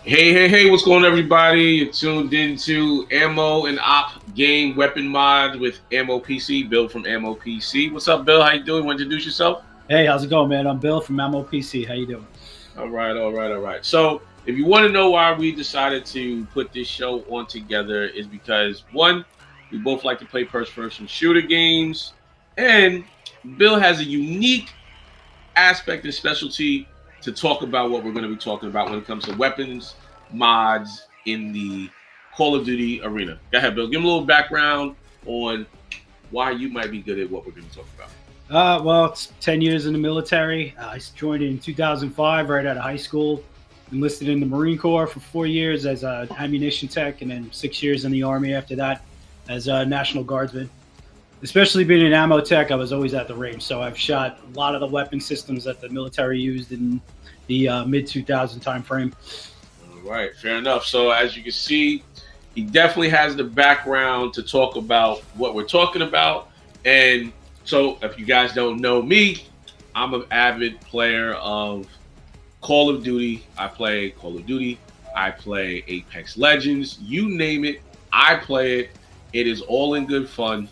Hey, what's going on, everybody? You're tuned into Ammo and Op Game Weapon Mods with Ammo PC, Bill from Ammo PC. What's up, Bill? How you doing? Want to introduce yourself? Hey, how's it going, man? I'm Bill from Ammo PC. How you doing? All right. So, if you want to know why we decided to put this show on together, is because one, we both like to play first-person shooter games, and Bill has a unique aspect and specialty to talk about what we're going to be talking about when it comes to weapons mods in the Call of Duty arena. Go ahead, Bill. Give him a little background on why you might be good at what we're going to talk about. Well, it's 10 years in the military. I joined in 2005, right out of high school. Enlisted in the Marine Corps for 4 years as an ammunition tech, and then 6 years in the Army after that as a National Guardsman. Especially being an ammo tech, I was always at the range, so I've shot a lot of the weapon systems that the military used in the mid-2000 time frame. All right, fair enough. So as you can see, he definitely has the background to talk about what we're talking about. And so if you guys don't know me, I'm an avid player of Call of Duty. I play Call of Duty. I play Apex Legends. You name it, I play it. It is all in good fun.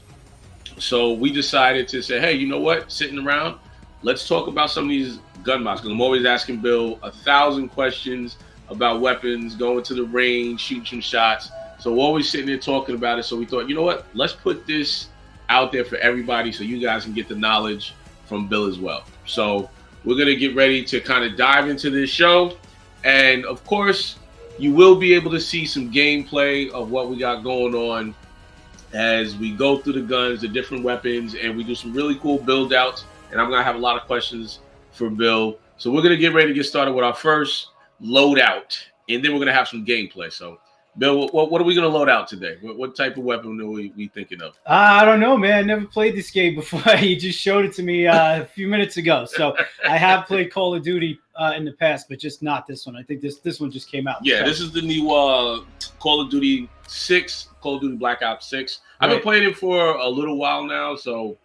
So we decided to say, hey, you know what? Sitting around, let's talk about some of these gun mods. Because I'm always asking Bill 1,000 questions about weapons, going to the range, shooting some shots. So we're always sitting there talking about it. So we thought, you know what? Let's put this out there for everybody so you guys can get the knowledge from Bill as well. So we're going to get ready to kind of dive into this show. And of course, you will be able to see some gameplay of what we got going on as we go through the guns, the different weapons, and we do some really cool build outs. And I'm going to have a lot of questions for Bill. So we're going to get ready to get started with our first loadout, and then we're going to have some gameplay. So, Bill, what are we going to load out today? What type of weapon are we thinking of? I don't know, man. I never played this game before. You just showed it to me a few minutes ago. So I have played Call of Duty in the past, but just not this one. I think this one just came out. Yeah, this is the new Call of Duty 6, Call of Duty Black Ops 6. I've been playing it for a little while now, so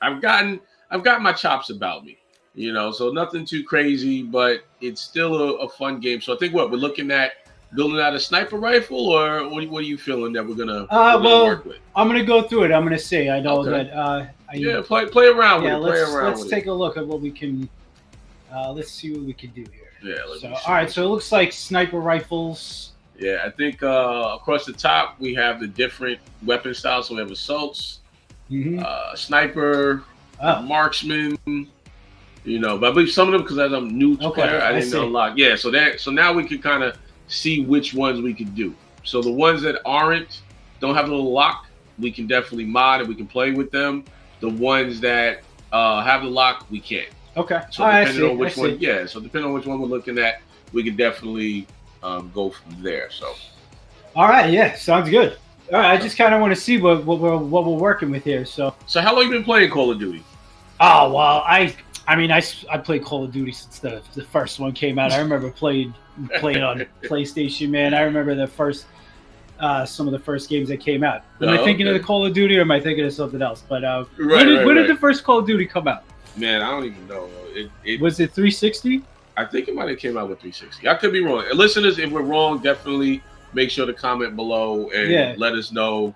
I've got my chops about me, you know, so nothing too crazy, but it's still a fun game. So I think we're looking at building out a sniper rifle, or what are you feeling that we're gonna work with? I'm gonna go through it. I'm gonna see. I know that. Play around with it. Let's take a look at what we can. Let's see what we can do here. Yeah. All right. So it looks like sniper rifles. Yeah, I think across the top we have the different weapon styles. So we have assaults, sniper, marksman. You know, but I believe some of them, because as I'm new to player, I didn't know a lot. Yeah, so now we can kind of see which ones we can do. So the ones that don't have a little lock, we can definitely mod and we can play with them. The ones that have the lock, we can't. Okay. So depending on which one, so depending on which one we're looking at, we can definitely go from there. So. All right. Yeah. Sounds good. All right. I just kind of want to see what we're working with here. So how long you been playing Call of Duty? Oh well, I played Call of Duty since the first one came out. I remember playing on PlayStation, man. I remember the first some of the first games that came out. Am I thinking of the Call of Duty, or am I thinking of something else? But when did the first Call of Duty come out? Man, I don't even know. Was it 360? I think it might have came out with 360. I could be wrong. And listeners, if we're wrong, definitely make sure to comment below and let us know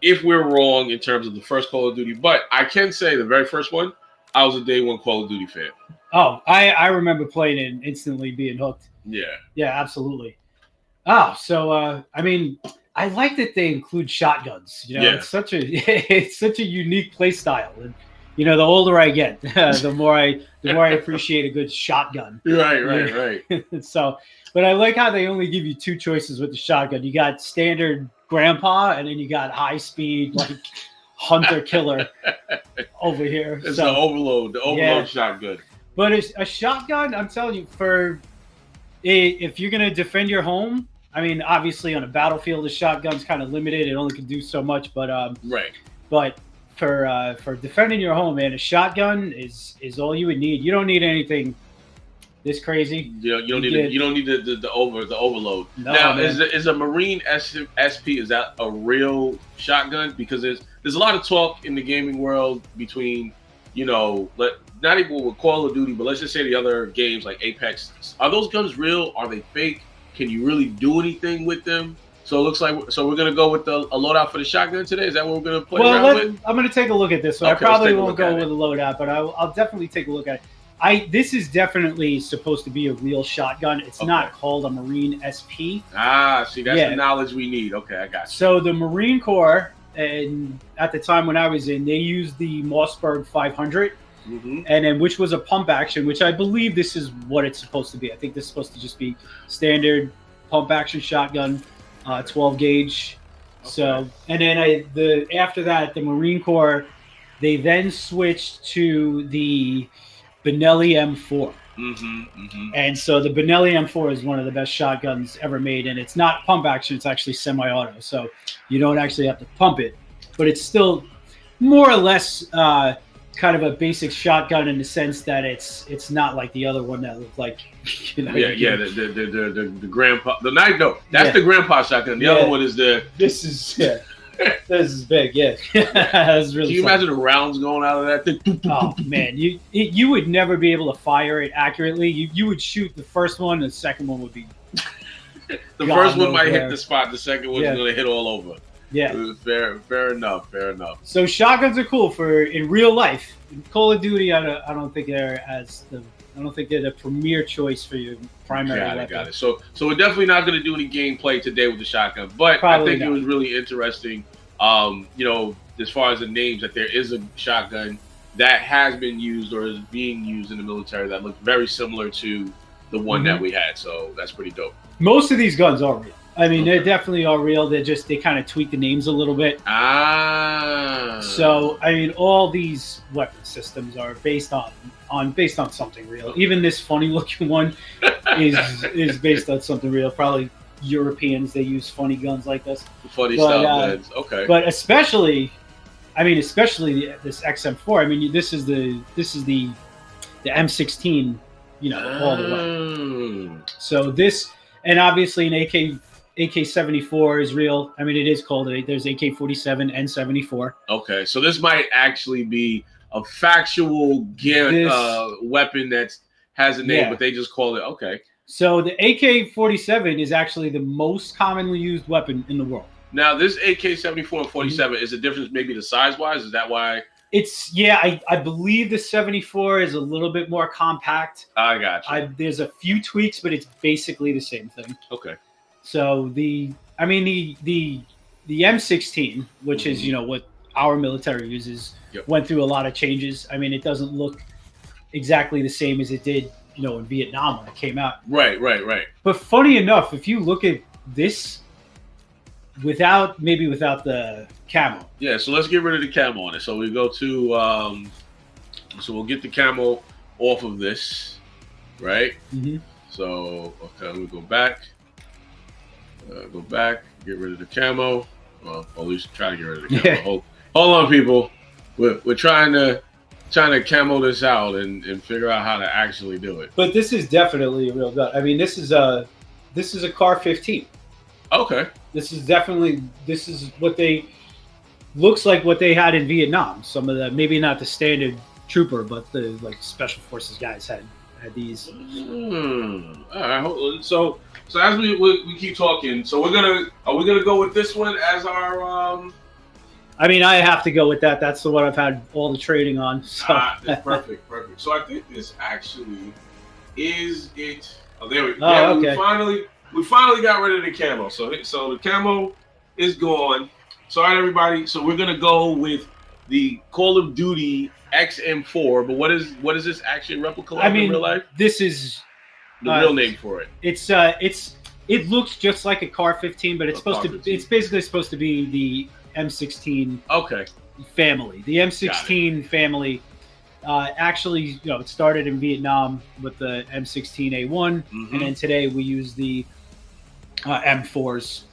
if we're wrong in terms of the first Call of Duty. But I can say the very first one, I was a day one Call of Duty fan. Oh, I remember playing it and instantly being hooked. Yeah. Yeah, absolutely. Oh, so I like that they include shotguns. You know, it's such a unique play style. And you know, the older I get, the more I appreciate a good shotgun. Right. So, but I like how they only give you two choices with the shotgun. You got standard grandpa, and then you got high speed like hunter killer over here. It's the overload shotgun. But it's a shotgun, I'm telling you, if you're gonna defend your home, I mean, obviously on a battlefield, the shotgun's kind of limited. It only can do so much, but But for defending your home, man, a shotgun is all you would need. You don't need anything this crazy. You don't need the overload. No, now, is a Marine SP, is that a real shotgun? Because there's a lot of talk in the gaming world between, you know, not even with Call of Duty, but let's just say the other games like Apex. Are those guns real? Are they fake? Can you really do anything with them? So it looks like we're gonna go with a loadout for the shotgun today. Is that what we're gonna play around with? I'm gonna take a look at this one. Okay, I probably won't look go at with it. a loadout, but I'll definitely take a look at it. This is definitely supposed to be a real shotgun. It's Okay. not called a Marine SP. See, that's the knowledge we need. Okay, I got you. So the Marine Corps, and at the time when I was in, they used the Mossberg 500, and then which was a pump action, which I believe this is what it's supposed to be. I think this is supposed to just be standard pump action shotgun, 12 gauge. Okay. So, and then after that, the Marine Corps, they then switched to the Benelli M4. And so the Benelli M4 is one of the best shotguns ever made, and it's not pump action, it's actually semi-auto, so you don't actually have to pump it, but it's still more or less kind of a basic shotgun in the sense that it's not like the other one that looked like, you know. The grandpa, the knife. No, that's the grandpa shotgun. The other one is This is this is big, yeah. That's really. Can you imagine the rounds going out of that thing? Oh man, you would never be able to fire it accurately. You would shoot the first one, and the second one would be. The first one might hit the spot. The second one's going to hit all over. Yeah. Fair enough. Fair enough. So shotguns are cool for in real life. In Call of Duty, I don't think they're the premier choice for your primary weapon. Got it. So we're definitely not going to do any gameplay today with the shotgun, but I think it was really interesting. As far as the names, that there is a shotgun that has been used or is being used in the military that looks very similar to the one that we had. So that's pretty dope. Most of these guns are real. I mean, they definitely are real. They kind of tweak the names a little bit. So I mean, all these weapon systems are based on something real. Even this funny looking one is based on something real. Probably Europeans, they use funny guns like this. Funny style guns. Okay. But especially this XM4. I mean, this is the M16. All the way. So this, and obviously an AK-74 is real. I mean, it is called there's AK-47 and 74. Okay, so this might actually be a factual weapon that has a name, but they just call it. Okay. So the AK-47 is actually the most commonly used weapon in the world. Now, this AK-74 and 47 is the difference maybe the size-wise? Is that why? I believe the 74 is a little bit more compact. I got you. There's a few tweaks, but it's basically the same thing. Okay. So the M16, which is what our military uses, went through a lot of changes. I mean, it doesn't look exactly the same as it did, in Vietnam when it came out. Right. But funny enough, if you look at this without the camo. Yeah, so let's get rid of the camo on it. So we go to so we'll get the camo off of this, right? So okay, we go back. Get rid of the camo. Well, at least try to get rid of the camo. Hold on, people. We're trying to camo this out and figure out how to actually do it. But this is definitely a real gun. I mean, this is a Car 15. Okay. This is what looks like what they had in Vietnam. Some of the, maybe not the standard trooper, but the special forces guys had these. All right. So as we keep talking, so are we gonna go with this one as our? I mean, I have to go with that. That's the one I've had all the training on. So. Perfect. So I think this actually is it. Oh, there we go. Oh, okay. We finally got rid of the camo. So the camo is gone. So all right, everybody. So we're gonna go with the Call of Duty XM4. But what is this actually a replica of in real life? This is the real name for it. It looks just like a Car 15, but it's basically supposed to be the M16 family. The M16 family actually, it started in Vietnam with the M16A1, and then today we use the M4s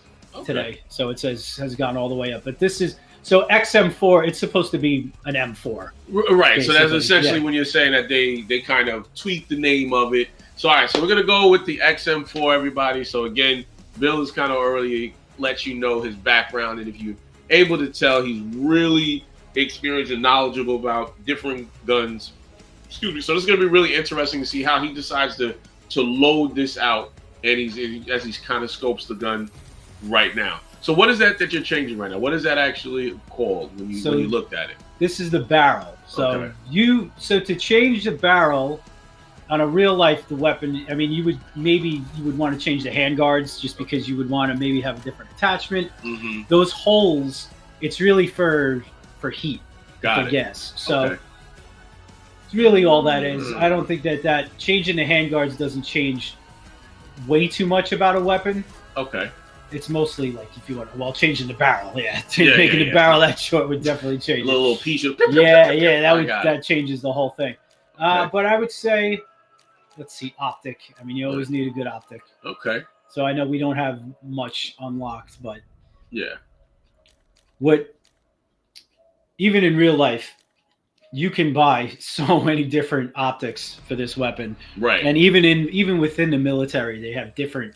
today. So it has gone all the way up. But this is XM4. It's supposed to be an M4, right? Basically. So that's essentially when you're saying that they kind of tweaked the name of it. So all right, so we're gonna go with the XM4, everybody. So again, Bill has kind of already let you know his background, and if you're able to tell, he's really experienced and knowledgeable about different guns excuse me. So this is gonna be really interesting to see how he decides to load this out, and as he's kind of scopes the gun right now. So what is that you're changing right now? What is that actually called when you looked at it? This is the barrel. So to change the barrel on a real life, the weapon, I mean, you would want to change the hand guards just because you would want to maybe have a different attachment. Mm-hmm. Those holes, it's really for heat, I guess. So it's really all that is. I don't think that changing the hand guards doesn't change way too much about a weapon. Okay. It's mostly like if you want changing the barrel, making the barrel that short would definitely change. A little piece of that changes the whole thing. Okay. But I would say, let's see, optic. I mean, you always need a good optic. Okay. So I know we don't have much unlocked, but even in real life, you can buy so many different optics for this weapon. Right. And even within the military, they have different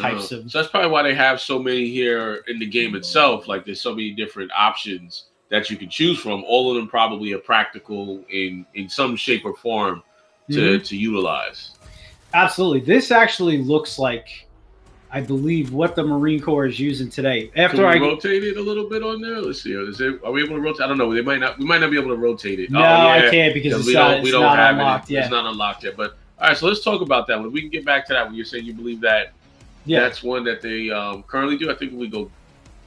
types of. So that's probably why they have so many here in the game itself. Like there's so many different options that you can choose from. All of them probably are practical in some shape or form to utilize. Absolutely. This actually looks like, I believe, what the Marine Corps is using today. After Can we rotate it a little bit on there? Let's see. Are we able to rotate? I don't know. We might not be able to rotate it. No, I can't because it's not unlocked yet. It's not unlocked yet. But all right, so let's talk about that one. We can get back to that when you're saying you believe that that's one that they currently do. I think we go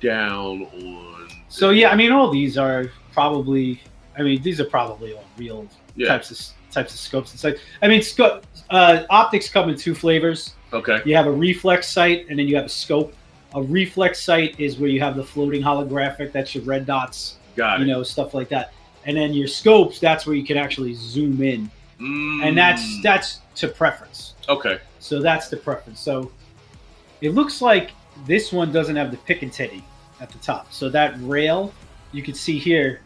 down on. So I mean, all these are probably. I mean, these are probably all real types of scopes and sights. I mean, optics come in two flavors. Okay. You have a reflex sight, and then you have a scope. A reflex sight is where you have the floating holographic. That's your red dots. Got it. Stuff like that. And then your scopes, that's where you can actually zoom in. And that's to preference. Okay. So that's the preference. So it looks like this one doesn't have the pick and titty at the top. So that rail, you can see here,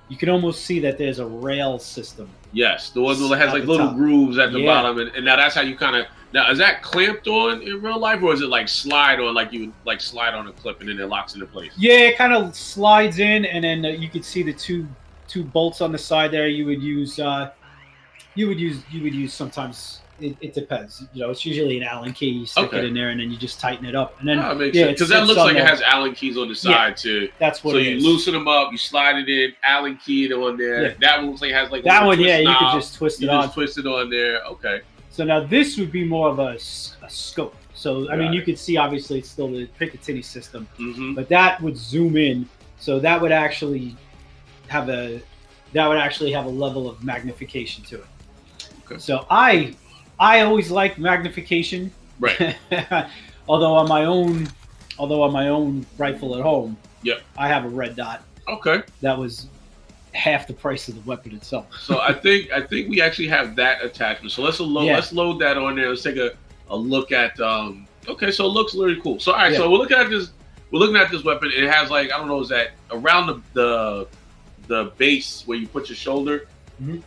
you can almost see that there's a rail system. Yes, the one that has like little grooves at the bottom, and now that's how you kind of. Now, is that clamped on in real life, or is it like slide on, like you would slide on a clip and then it locks into place? Yeah, it kind of slides in, and then you can see the two bolts on the side there. You would use sometimes. It depends. It's usually an Allen key. You stick it in there, and then you just tighten it up. And then makes sense. Because that looks like it has Allen keys on the side too. That's what. So you loosen them up, you slide it in, Allen key it on there. Yeah. That one looks like it has like that one. Yeah, you can just twist it on. Just twist it on there. Okay. So now this would be more of a scope. So I mean, you could see obviously it's still the Picatinny system, but that would zoom in. So that would actually have a level of magnification to it. Okay. So I always like magnification. Right. although on my own rifle at home, I have a red dot. Okay. That was half the price of the weapon itself. So I think we actually have that attachment. So let's load that on there. Let's take a look at okay, so it looks really cool. So all right, so we're looking at this weapon. It has like, I don't know, is that around the base where you put your shoulder? Mm-hmm.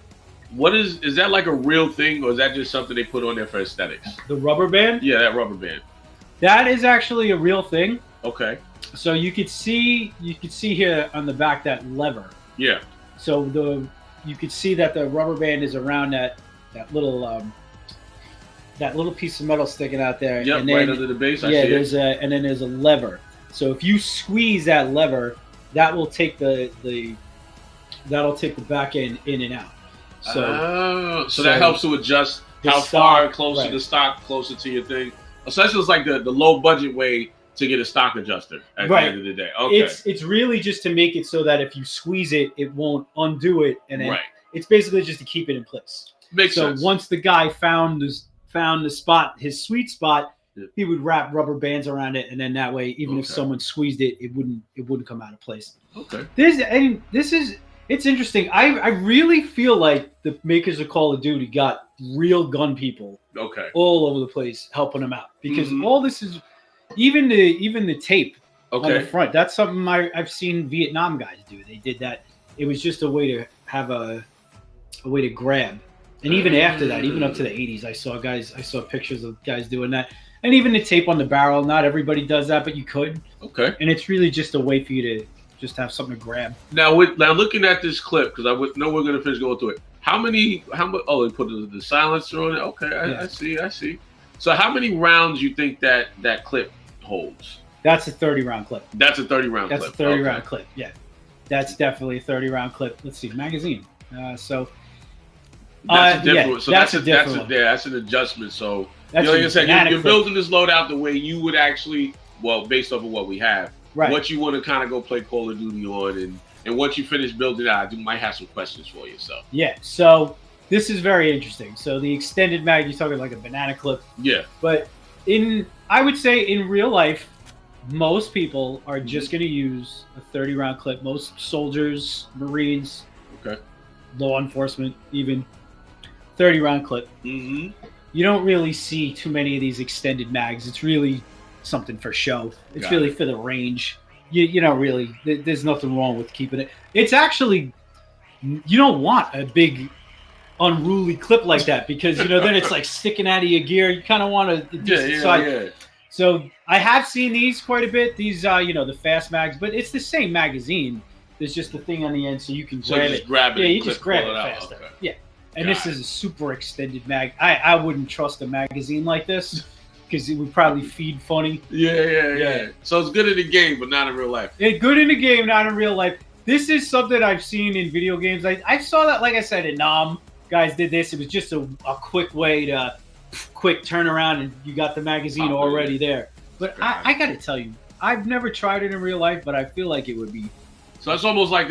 What is that like a real thing, or is that just something they put on there for aesthetics? The rubber band? Yeah, that rubber band. That is actually a real thing. Okay. So you could see here on the back that lever. Yeah. So you could see that the rubber band is around that little piece of metal sticking out there. Yep, and then, right under the base. I see and then there's a lever. So if you squeeze that lever, that will take the back end in and out. So that helps to adjust how far closer to stock, closer to your thing. So that's just like the low budget way to get a stock adjuster at the end of the day. Okay. It's really just to make it so that if you squeeze it, it won't undo it, and then it's basically just to keep it in place. Makes sense. So once the guy found the spot, his sweet spot, he would wrap rubber bands around it, and then that way, even if someone squeezed it, it wouldn't come out of place. Okay. It's interesting. I really feel like the makers of Call of Duty got real gun people all over the place helping them out, because all this is even the tape on the front. That's something I've seen Vietnam guys do. They did that. It was just a way to have a way to grab. And even after that, even up to the 80s, I saw pictures of guys doing that. And even the tape on the barrel, not everybody does that, but you could. Okay. And it's really just a way for you to just have something to grab. Now looking at this clip, because I know we're going to finish going through it. How many? How much? Oh, they put the silencer on it. Okay, Yeah. I see. I see. So how many rounds you think that clip holds? That's a 30-round clip. That's a 30-round clip. That's a 30-round clip. Yeah, that's definitely a 30-round clip. Let's see, magazine. So that's a different. yeah, so that's a different one. Yeah, that's an adjustment. So That's like I said, you're clip. building this loadout the way you would actually, well, based off of what we have, Right. what you want to kind of go play Call of Duty on, and once you finish building it out, you might have some questions for yourself. Yeah. So this is very interesting. So the extended mag, you're talking like a banana clip. Yeah. But I would say in real life, most people are just going to use a 30-round clip. Most soldiers, Marines, okay, law enforcement, even 30-round clip. Mm-hmm. You don't really see too many of these extended mags. It's really something for show. It's Got really it. for the range. You don't really. There's nothing wrong with keeping it. It's actually, you don't want a big unruly clip like that because then it's like sticking out of your gear. You kind of want to decide. Yeah. So I have seen these quite a bit. These the fast mags, but it's the same magazine. There's just the thing on the end so you can grab it. Grab it. Yeah, you just grab it faster. Okay. Yeah. And this is a super extended mag. I wouldn't trust a magazine like this because it would probably feed funny. Yeah. So it's good in the game, but not in real life. It's good in the game, not in real life. This is something I've seen in video games. I saw that, like I said, in Nam. Guys did this. It was just a quick way to quick turnaround, and you got the magazine already there. But I got to tell you, I've never tried it in real life, but I feel like it would be. So it's almost like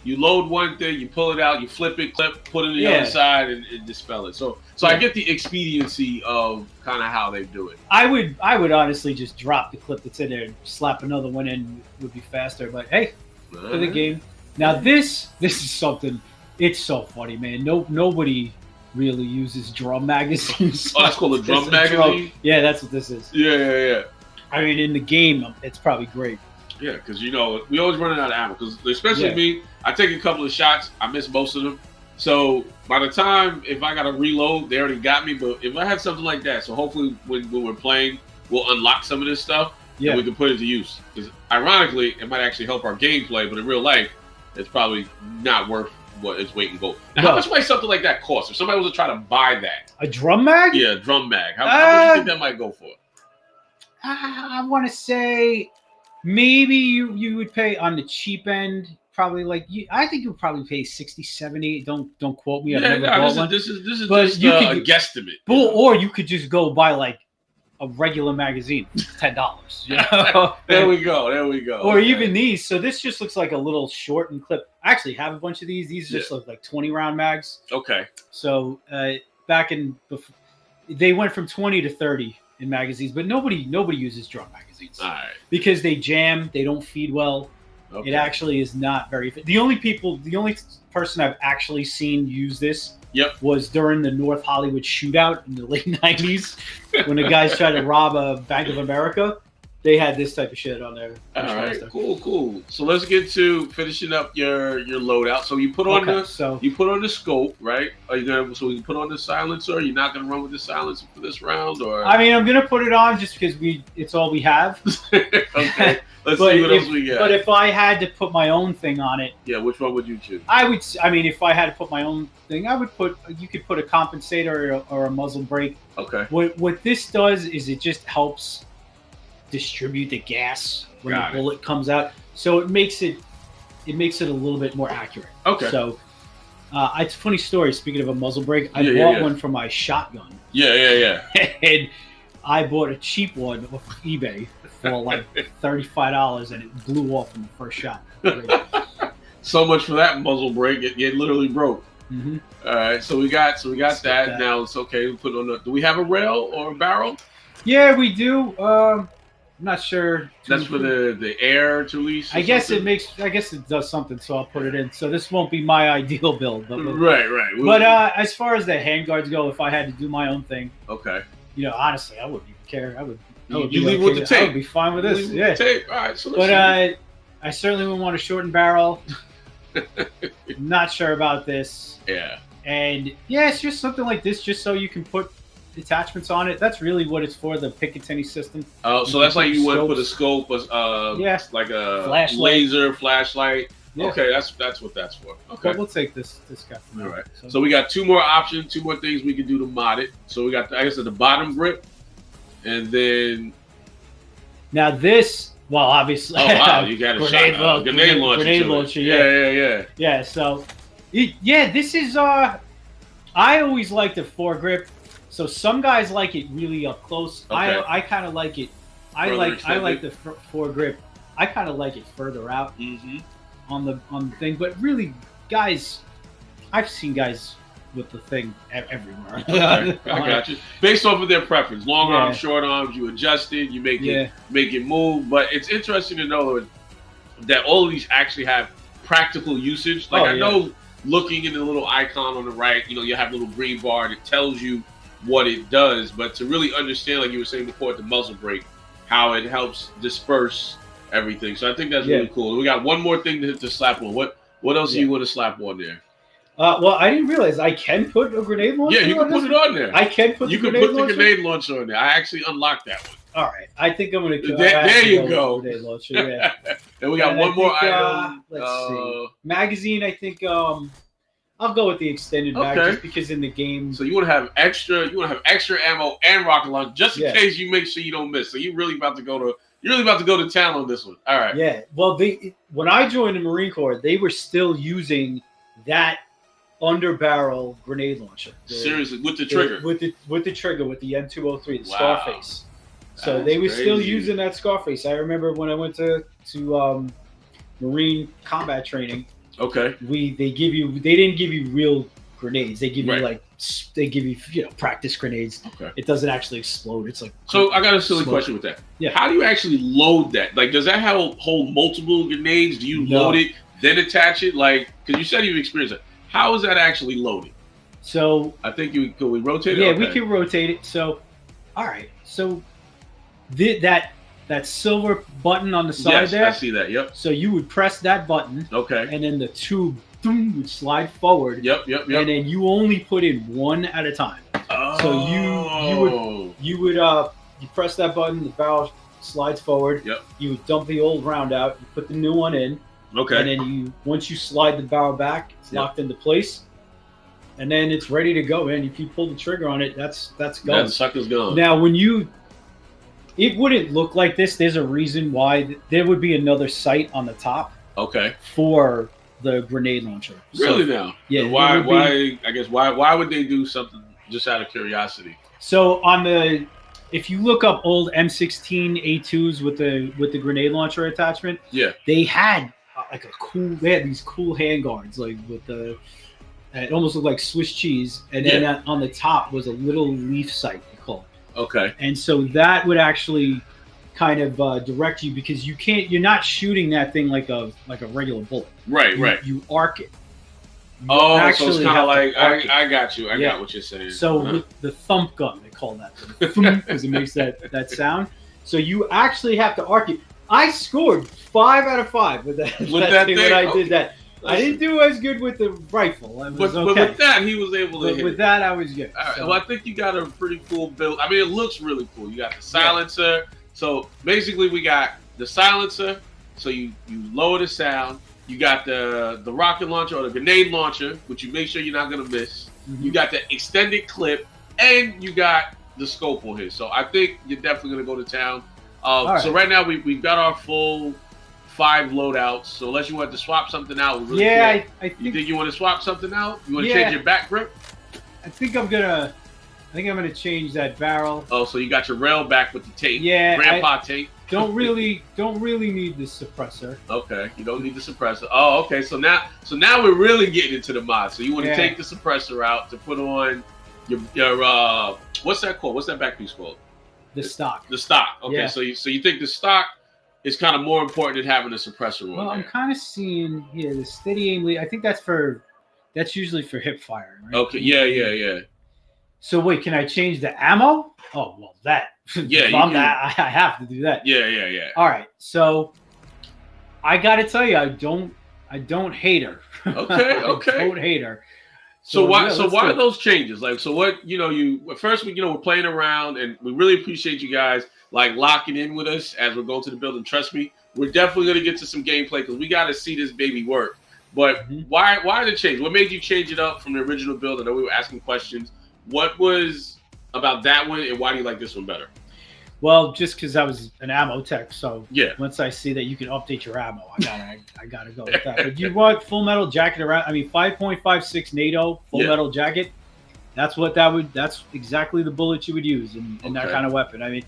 you load one thing, you pull it out, you flip it, clip, put it on the other side, and dispel it. So I get the expediency of kind of how they do it. I would honestly just drop the clip that's in there and slap another one in. Would be faster. But hey, for the game. Now this is something. It's so funny, man. Nobody really uses drum magazines. Oh, that's called a drum magazine? Yeah, that's what this is. Yeah. I mean, in the game, it's probably great. Yeah, because we always running out of ammo. Because especially me, I take a couple of shots, I miss most of them. So by the time, if I got to reload, they already got me. But if I have something like that, so hopefully when we're playing, we'll unlock some of this stuff and we can put it to use. Because ironically, it might actually help our gameplay, but in real life, it's probably not worth what its weight in gold. Now, how much might something like that cost? If somebody was to try to buy that, a drum mag? Yeah, a drum mag. How much do you think that might go for? I want to say maybe you would pay on the cheap end. Probably I think you would probably pay 60, 70. Don't quote me. I've never bought one. This is but just a guesstimate. Or you could just go buy like a regular magazine, $10. There we go. Or even these. So this just looks like a little short and clip. I actually have a bunch of these. These just look like 20-round mags. Okay. So they went from 20 to 30 in magazines, but nobody uses drum magazines. All right. Because they jam, they don't feed well. Okay. It actually is not very. The only person I've actually seen use this was during the North Hollywood shootout in the late 90s when the guys tried to rob a Bank of America. They had this type of shit on there. All right, cool. So let's get to finishing up your loadout. So you put on the scope, right? Are you gonna you put on the silencer? You're not gonna run with the silencer for this round, or? I mean, I'm gonna put it on just because it's all we have. Okay. Let's see what else we got. But if I had to put my own thing on it, which one would you choose? If I had to put my own thing, you could put a compensator or a muzzle brake. Okay. What this does is it just helps distribute the gas when the bullet comes out, so it makes it a little bit more accurate. Okay. So it's a funny story. Speaking of a muzzle brake, I bought one for my shotgun. Yeah. And I bought a cheap one off of eBay for like $35, and it blew off in the first shot. So much for that muzzle brake. It literally broke. Mm-hmm. All right, so we got that. Now it's okay. We put on the. Do we have a rail or a barrel? Yeah, we do. I'm not sure. That's for the air to release. I guess it does something, so I'll put it in. So this won't be my ideal build, but right. But as far as the handguards go, if I had to do my own thing, okay. Honestly, I wouldn't even care. I would leave with the tape. I would be fine with this. Yeah. Tape. All right. So but I certainly wouldn't want a shortened barrel. Not sure about this. Yeah. And it's just something like this, just so you can put attachments on it. That's really what it's for, the Picatinny system. Oh, so that's like you would put a scope, like a flashlight. laser flashlight, Yeah. Okay, that's what that's for. Okay. But we'll take this guy from All now. right. So we got two more options, two more things we can do to mod it. So we got, I guess, the bottom grip, and then now this. Well, obviously. oh wow, you got a grenade launcher. Grenade to it. launcher. Yeah. Yeah. So, this is. I always like the foregrip. So some guys like it really up close. Okay. I kind of like it. I Further like the foregrip. I kind of like it further out Mm-hmm. on the thing. But really, guys, I've seen guys with the thing everywhere. Okay, I got you. Based off of their preference, long Yeah. arms, short arms, you adjust it, you make it move. But it's interesting to know that all of these actually have practical usage. Like I know, looking at the little icon on the right, you have a little green bar and it tells you what it does. But to really understand, like you were saying before, at the muzzle brake, how it helps disperse everything. So I think that's really cool. We got one more thing to slap on. What else do you want to slap on there? Well, I didn't realize I can put a grenade launcher. Yeah, you can put it on there. I can put. You can put the grenade launcher on there. I actually unlocked that one. All right, I think I'm gonna. There you go. Grenade launcher, yeah. And we got one more item. Let's see. Magazine. I think. I'll go with the extended mag just because in the game. So you want to have extra. You want to have extra ammo and rocket launcher just in case you make sure you don't miss. So you're really about to go to town on this one. All right. Yeah. Well, when I joined the Marine Corps, they were still using that under barrel grenade launcher. Seriously, with the trigger. With the trigger, with the M203, the Wow. Scarface. So they were still using that Scarface. I remember when I went to Marine combat training. Okay. They didn't give you real grenades. They give you practice grenades. Okay. It doesn't actually explode. It's like so. I got a silly question with that. Yeah. How do you actually load that? Like, does that hold multiple grenades? Do you load it then attach it? Like, because you said you've experienced it. How is that actually loaded? So I think can we rotate it? Yeah, okay. we can rotate it. So, all right. So that silver button on the side there. I see that. Yep. So you would press that button. Okay. And then the tube would slide forward. Yep. And then you only put in one at a time. Oh. So you would press that button, the barrel slides forward. Yep. You would dump the old round out, you put the new one in. Okay. And then once you slide the barrel back, it's locked into place. And then it's ready to go. And if you pull the trigger on it, that's gone. That sucker's gone. Now, it wouldn't look like this. There's a reason why there would be another sight on the top. Okay. For the grenade launcher. Really now? Yeah. Why would they do something just out of curiosity? So if you look up old M16 A2s with the grenade launcher attachment, they had they had these cool handguards it almost looked like Swiss cheese, and then on the top was a little leaf sight they call it. Okay. And so that would actually kind of direct you because you're not shooting that thing like a regular bullet. Right. You arc it. So it's kind of like I got you. I got what you're saying. So with the thump gun, they call that because it makes that sound. So you actually have to arc it. I scored 5 out of 5 with that thing when I did that. I didn't do as good with the rifle. But with that, he was able to hit. With that, I was good. All right. So. Well, I think you got a pretty cool build. I mean, it looks really cool. You got the silencer. So basically, we got the silencer. So you lower the sound. You got the rocket launcher or the grenade launcher, which you make sure you're not going to miss. Mm-hmm. You got the extended clip, and you got the scope on here. So I think you're definitely going to go to town. So right now, we've got our full 5 loadouts. So unless you want to swap something out. Really I think you want to swap something out? You want to change your back grip? I think I'm gonna change that barrel. Oh, so you got your rail back with the tape. Yeah. Grandpa tape. Don't really need the suppressor. Okay, you don't need the suppressor. Oh, okay. So now we're really getting into the mod. So you want to take the suppressor out to put on your what's that called? What's that back piece called? The stock. The stock. Okay. Yeah. So you think the stock is kind of more important than having a suppressor on Well, there. I'm kind of seeing here the steady aim lead. I think that's usually for hip fire, right? Okay. Yeah. So wait, can I change the ammo? Oh well, that. Yeah. I have to do that. Yeah. All right. So I got to tell you, I don't hate her. Okay. I don't hate her. So why are those changes? Like, so what, first, we're playing around, and we really appreciate you guys, like, locking in with us as we're going to the building. Trust me, we're definitely going to get to some gameplay because we got to see this baby work. But why the change? What made you change it up from the original build? I know we were asking questions. What was about that one, and why do you like this one better? Well, just because I was an ammo tech, so yeah. Once I see that you can update your ammo, I gotta go with that. But you want full metal jacket around? I mean, 5.56 NATO full metal jacket. That's exactly the bullet you would use in that kind of weapon. I mean,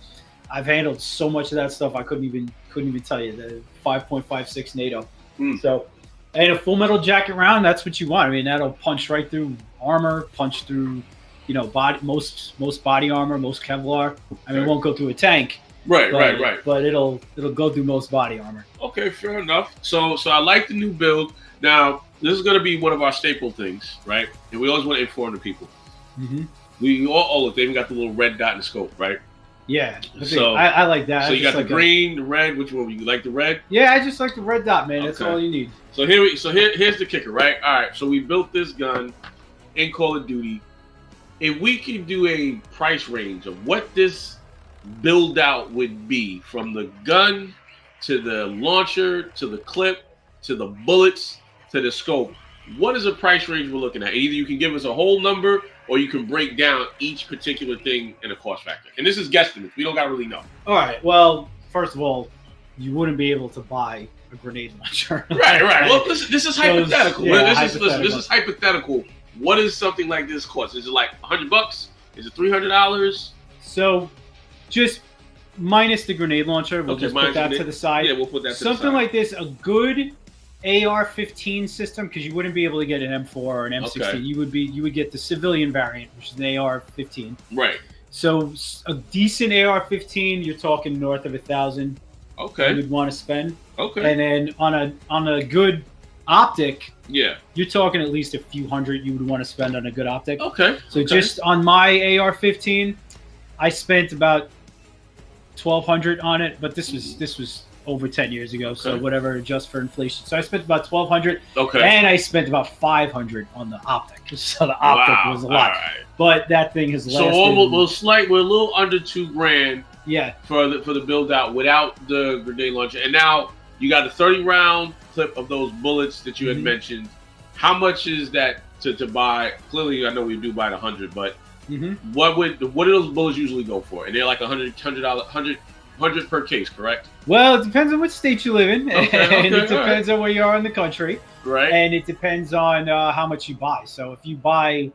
I've handled so much of that stuff I couldn't even tell you the 5.56 NATO. So, and a full metal jacket round, that's what you want. I mean, that'll punch right through armor, punch through. Body most body armor, most Kevlar. I mean, it won't go through a tank. Right. But it'll go through most body armor. Okay, fair enough. So I like the new build. Now, this is going to be one of our staple things, right? And we always want to inform the people. We all look. They even got the little red dot in the scope, right? Yeah. So I like that. So you got the green, the red. Which one? You like the red? Yeah, I just like the red dot, man. That's all you need. So here's the kicker, right? All right. So we built this gun in Call of Duty. If we can do a price range of what this build out would be, from the gun to the launcher to the clip to the bullets to the scope, what is a price range we're looking at? Either you can give us a whole number or you can break down each particular thing in a cost factor. And this is guesstimates. We don't got to really know. All right. Well, first of all, you wouldn't be able to buy a grenade launcher. Right. Well, this is hypothetical. Hypothetical. This is hypothetical. What does something like this cost? Is it like $100? Is it $300? So, just minus the grenade launcher. We'll just put that to the side. Yeah, we'll put that to the side. Something like this, a good AR-15 system, because you wouldn't be able to get an M4 or an M16. Okay. You would get the civilian variant, which is an AR-15. Right. So, a decent AR-15, you're talking north of $1,000. Okay. You would want to spend. Okay. And then on a good optic, yeah, you're talking at least a few hundred you would want to spend on a good optic. Okay. So just on my AR-15, I spent about $1,200 on it, but this was over 10 years ago, so whatever, adjust for inflation. So I spent about $1,200. Okay. And I spent about $500 on the optic. So the optic was a lot. Right. But that thing has lasted. So we're a little under $2,000. Yeah. For the build out without the grenade launcher, and now you got a 30-round clip of those bullets that you had mentioned. How much is that to buy? Clearly, I know we do buy 100, but what do those bullets usually go for? And they're like $100 per case, correct? Well, it depends on what state you live in, and it depends on where you are in the country, right? And it depends on how much you buy. So if you buy,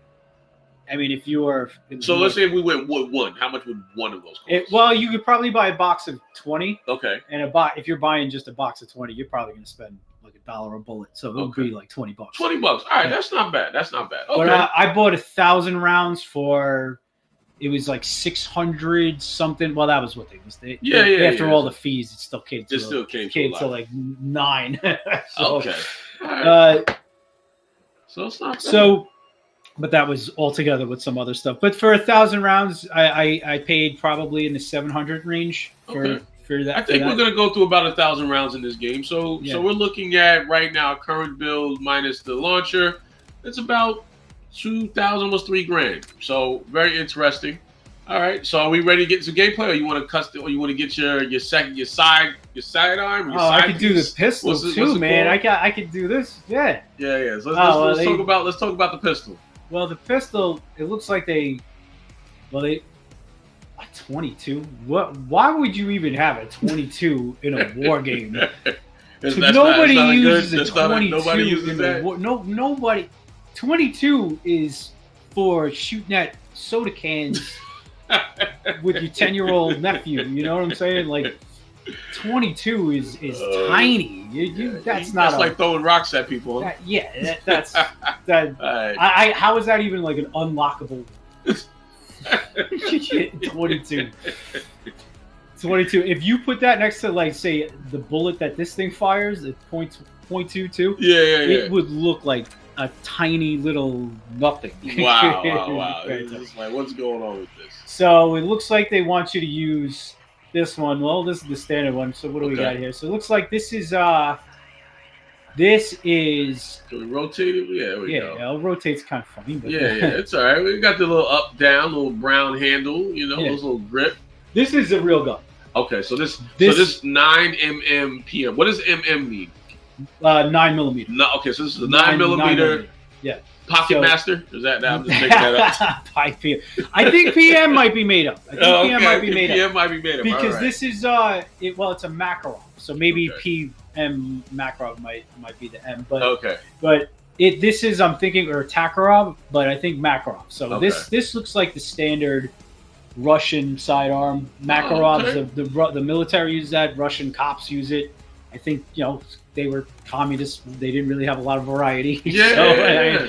I mean, if you are, so let's say if we went one, how much would one of those cost? Well, you could probably buy a box of 20. Okay. And if you're buying just a box of 20, you're probably going to spend like $1 a bullet. So it would be like $20. $20. All right, that's not bad. That's not bad. Okay. But I bought 1,000 rounds for, it was like 600 something. Well, that was what they was. After all the fees, it still came to like 9. So, okay. All right. So it's not bad. So. But that was all together with some other stuff. But for 1,000 rounds, I paid probably in the 700 range for that. I think we're going to go through about 1,000 rounds in this game. So we're looking at right now current build minus the launcher. It's about 2,000, almost $3,000. So very interesting. All right. So are we ready to get into gameplay, or you want to custom, or you want to get your sidearm? I could do the pistol too, man. I could do this. Yeah. Yeah. So let's talk about the pistol. Well, the pistol, it looks like a 22. Why would you even have a 22 in a war game? Nobody uses a 22. Nobody uses that. Nobody. 22 is for shooting at soda cans with your 10-year-old nephew. You know what I'm saying? Like, 22 is tiny. That's like throwing rocks at people. Huh? That's right. How is that even like an unlockable? 22. 22. If you put that next to, like, say, the bullet that this thing fires at .22, it would look like a tiny little nothing. Wow. It's just like, what's going on with this? So it looks like they want you to use this one. Well, this is the standard one. So what do we got here? So it looks like this is Can we rotate it? Yeah, there we go. Yeah, it rotates kind of funny. But it's all right. We got the little up, down, little brown handle, those little grip. This is a real gun. Okay, so this 9 PM. What does mean? 9mm. No, okay, so this is a 9mm. Yeah. Pocket Master? Is that? I'm just making that up. I think PM might be made up. I think PM might be made PM up. might be made up. Because right. this is it's a Makarov. So maybe PM Makarov might be the M. But this is, I'm thinking, or Takarov, but I think Makarov. So this looks like the standard Russian sidearm. Makarovs, the military use that, Russian cops use it. I think, they were communists. They didn't really have a lot of variety. Yeah.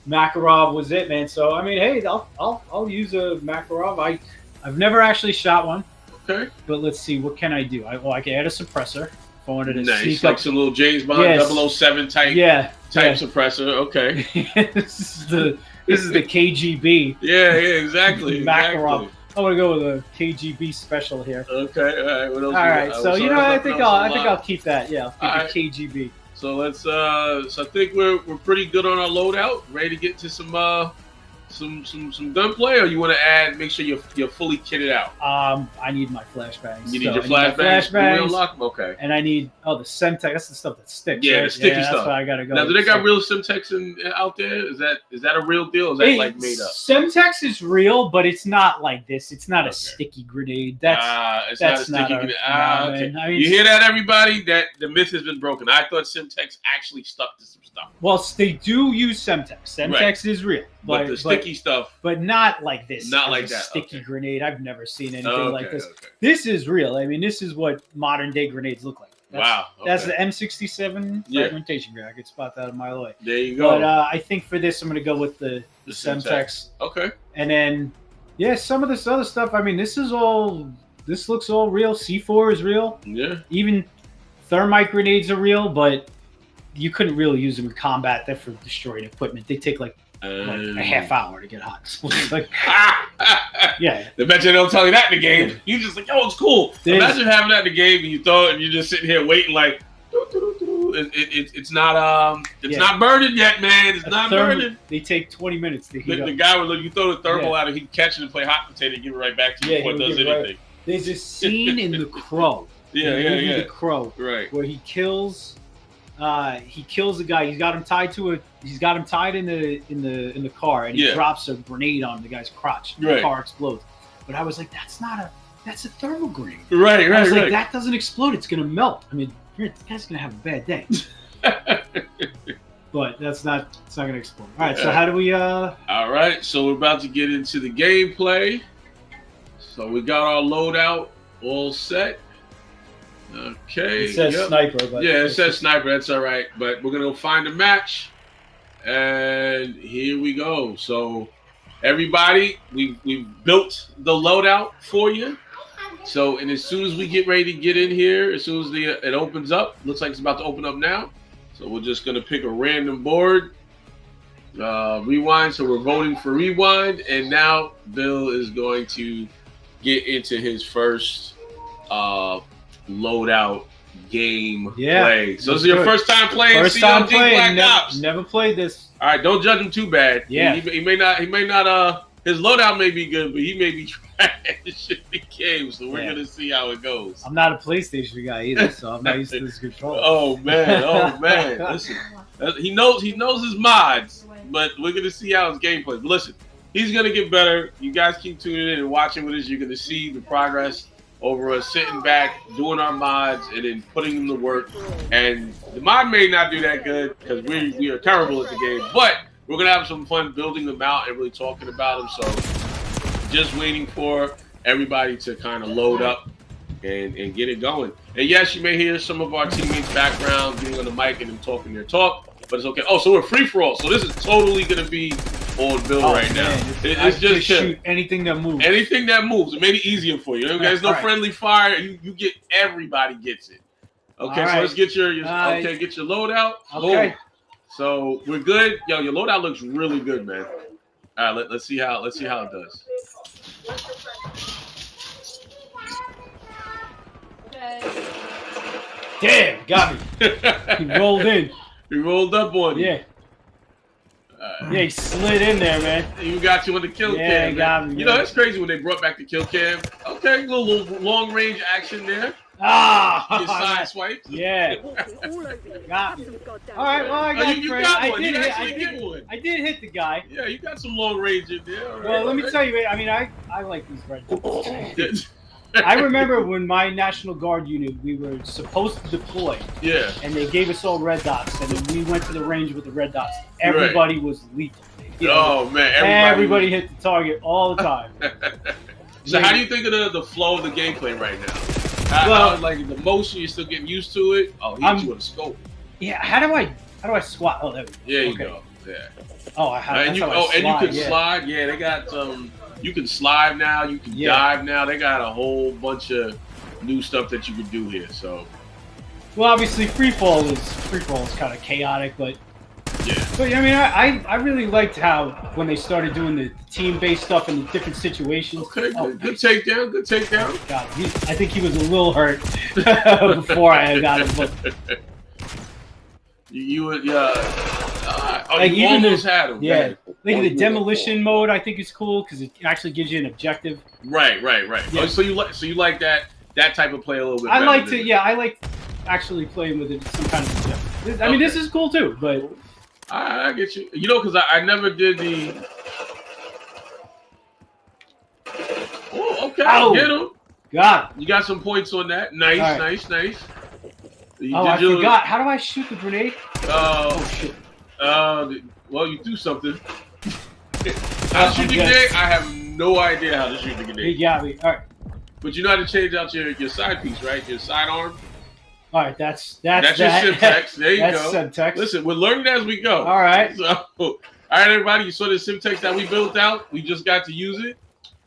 Makarov was it, man. So I mean, hey, I'll use a Makarov. I've never actually shot one. Okay. But let's see, what can I do? I can add a suppressor if I wanted to nice, like some little James Bond 007 type suppressor. Okay. This is the KGB. Yeah, exactly. Makarov. Exactly. I'm gonna go with a KGB special here. Okay, all right. What else all right, so I think I'll keep that. Yeah, I'll keep the KGB. So let's. So I think we're pretty good on our loadout. Ready to get to some gunplay, or you want to add? Make sure you're fully kitted out. I need my flashbangs. You need your flashbangs. Okay. And I need the Semtex. That's the stuff that sticks. Yeah, right? the sticky stuff. That's what I gotta go. Now, do they got real Semtex out there? Is that a real deal? Or is that like made up? Semtex is real, but it's not like this. It's not a sticky grenade. It's not a sticky grenade. Okay. I mean, you hear that, everybody? That the myth has been broken. I thought Semtex actually stuck to some stuff. Well, they do use Semtex. Semtex is real, but the sticky stuff, but not like this. Not like that. Sticky grenade. I've never seen anything like this. Okay. This is real. I mean, this is what modern day grenades look like. That's the M67 fragmentation grenade. I could spot that a mile away. There you go. But I think for this, I'm going to go with the Semtex. Okay. And then, some of this other stuff. I mean, this looks all real. C4 is real. Yeah. Even thermite grenades are real, but you couldn't really use them in combat. They're for destroying equipment. They take like a half hour to get hot. Like, yeah. I bet you they don't tell you that in the game. You just like, it's cool. Imagine having that in the game and you throw it and you're just sitting here waiting like, it's not not burning yet, man. It's not burning. They take 20 minutes to heat up. The guy would look. You throw the thermal out and he'd catch it and play hot potato and give it right back to you before it does anything. Right. There's a scene in The Crow. The Crow. Right. Where he kills the guy. He's got him tied in the car, and he drops a grenade on the guy's crotch. The car explodes. But I was like, that's a thermal grenade. Right. I was like, that doesn't explode. It's gonna melt. I mean, this guy's gonna have a bad day. But it's not gonna explode. All right. So how do we? All right. So we're about to get into the gameplay. So we got our loadout all set. Okay. It says sniper, but it says sniper. That's all right. But we're gonna go find a match, and here we go. So, everybody, we built the loadout for you. So, and as soon as we get ready to get in here, as soon as it opens up, looks like it's about to open up now. So we're just gonna pick a random board. Rewind. So we're voting for rewind, and now Bill is going to get into his first loadout game play. So this is your first time playing COD Black Ops. Never played this. All right, don't judge him too bad. Yeah, he may not. His loadout may be good, but he may be trash in the game. So we're gonna see how it goes. I'm not a PlayStation guy either, so I'm not used to this control. Oh man. Listen, he knows his mods, but we're gonna see how his game plays. But listen, he's gonna get better. You guys keep tuning in and watching with us. You're gonna see the progress over us sitting back, doing our mods, and then putting them to work. And the mod may not do that good because we are terrible at the game, but we're going to have some fun building them out and really talking about them. So just waiting for everybody to kind of load up and get it going. And yes, you may hear some of our teammates' background getting on the mic and them talking their talk, but it's okay. Oh, so we're free for all. So this is totally going to be on Bill right now. It's just shoot anything that moves. Anything that moves. It made it easier for you. There's no friendly fire. You get, everybody gets it. Okay, so let's get your get your loadout. Okay. Boom. So we're good. Yo, your loadout looks really good, man. All right, let's see how it does. Damn, got me. He rolled in. He rolled up on you. Yeah. Yeah, he slid in there, man. You got you on the kill Yeah, cam. he got Man. me, You know, man. that's crazy when they brought back the kill cam. Okay, little long range action there. Ah, You side swipe. yeah. Got me. All right, well, I got you Fred. got one. I did You hit. actually get one. I did hit the guy. Yeah, you got some long range in there. All right, Well, let me tell you, man. I mean, I like these red dots. I remember when my National Guard unit, we were supposed to deploy, Yeah. and they gave us all red dots, and then we went to the range with the red dots. Everybody was lethal. You know, Oh man, everybody hit the target all the time. So, how do you think of the flow of the gameplay right now? Well, how, like the motion, you're still getting used to it. Oh, he hit you with a scope. Yeah, how do I squat? Oh, there we go. Yeah, you Okay. go. Yeah. Oh, And you can slide. Yeah, they got you can slide now. You can dive now. They got a whole bunch of new stuff that you can do here. So. Well, obviously, free fall is kind of chaotic, but. Yeah. But I mean, I really liked how when they started doing the team-based stuff in the different situations. Okay, good takedown. Good takedown. God, I think he was a little hurt before I got him. But you like you almost had him. Yeah, man. like the demolition mode, I think is cool because it actually gives you an objective. Right. Yeah. Oh, so you like that type of play a little bit. I like actually playing with some kind of objective. I mean, this is cool too, but. I get you. You know, because I never did the. Oh, okay. Ow. Get him. God. You got some points on that. Nice. I forgot. How do I shoot the grenade? Oh shit. Well, you do something. How to shoot the grenade? I have no idea how to shoot the grenade. He got me. All right. But you know how to change out your side piece, right? Your sidearm. All right, that's your Simtex. There you that's go. Simtex. Listen, we're learning as we go. All right. So, all right, everybody. You saw the Simtex that we built out. We just got to use it.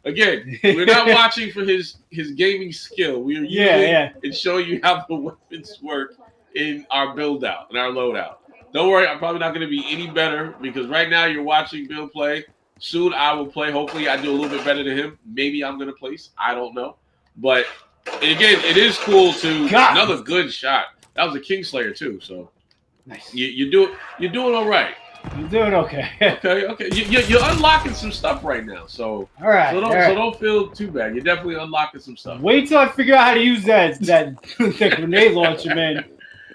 Again, we're not watching for his gaming skill. We are using it and showing you how the weapons work in our build out, in our loadout. Don't worry, I'm probably not going to be any better because right now you're watching Bill play. Soon I will play. Hopefully, I do a little bit better than him. Maybe I'm going to place. I don't know, but. And again, it is cool to another good shot. That was a Kingslayer too, so nice. You're doing all right. You're doing okay. Okay. You're unlocking some stuff right now, so all right. So don't feel too bad. You're definitely unlocking some stuff. Wait till I figure out how to use that grenade launcher, man.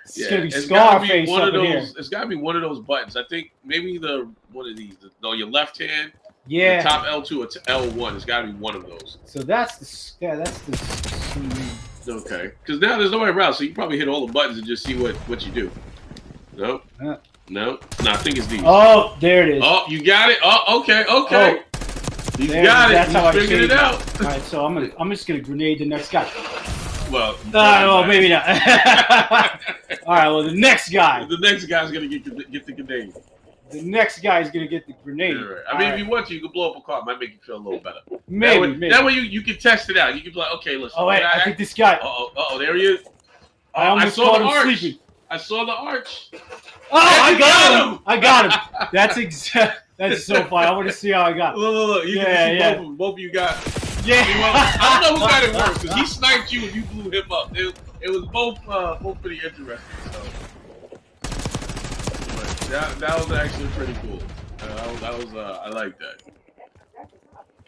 It's gonna be Scarface up in here. It's gotta be one of those buttons. I think maybe one of these. No, your left hand. Yeah. The top L2 or L1. It's got to be one of those. So that's the. Okay. Because now there's no way around, so you can probably hit all the buttons and just see what you do. No. No, I think it's these. Oh, there it is. Oh, you got it. Oh, okay. You got it. That's how I figured it out. All right, so I'm just gonna grenade the next guy. Well, maybe not. All right, well the next guy. The next guy's gonna get the grenade. The next guy is gonna get the grenade. Right. I mean, if you want to, you can blow up a car. It might make you feel a little better. Maybe. That way you can test it out. You can be like, okay, listen. Oh wait, I think this guy. Oh, there he is. I saw the arch. I saw the arch. Oh, I got him. That's so funny. I want to see how I got. Look. You can see both of them. Both of you got. Yeah. I don't know who got it worse because he sniped you and you blew him up. It was both pretty interesting. So. That was actually pretty cool. I like that.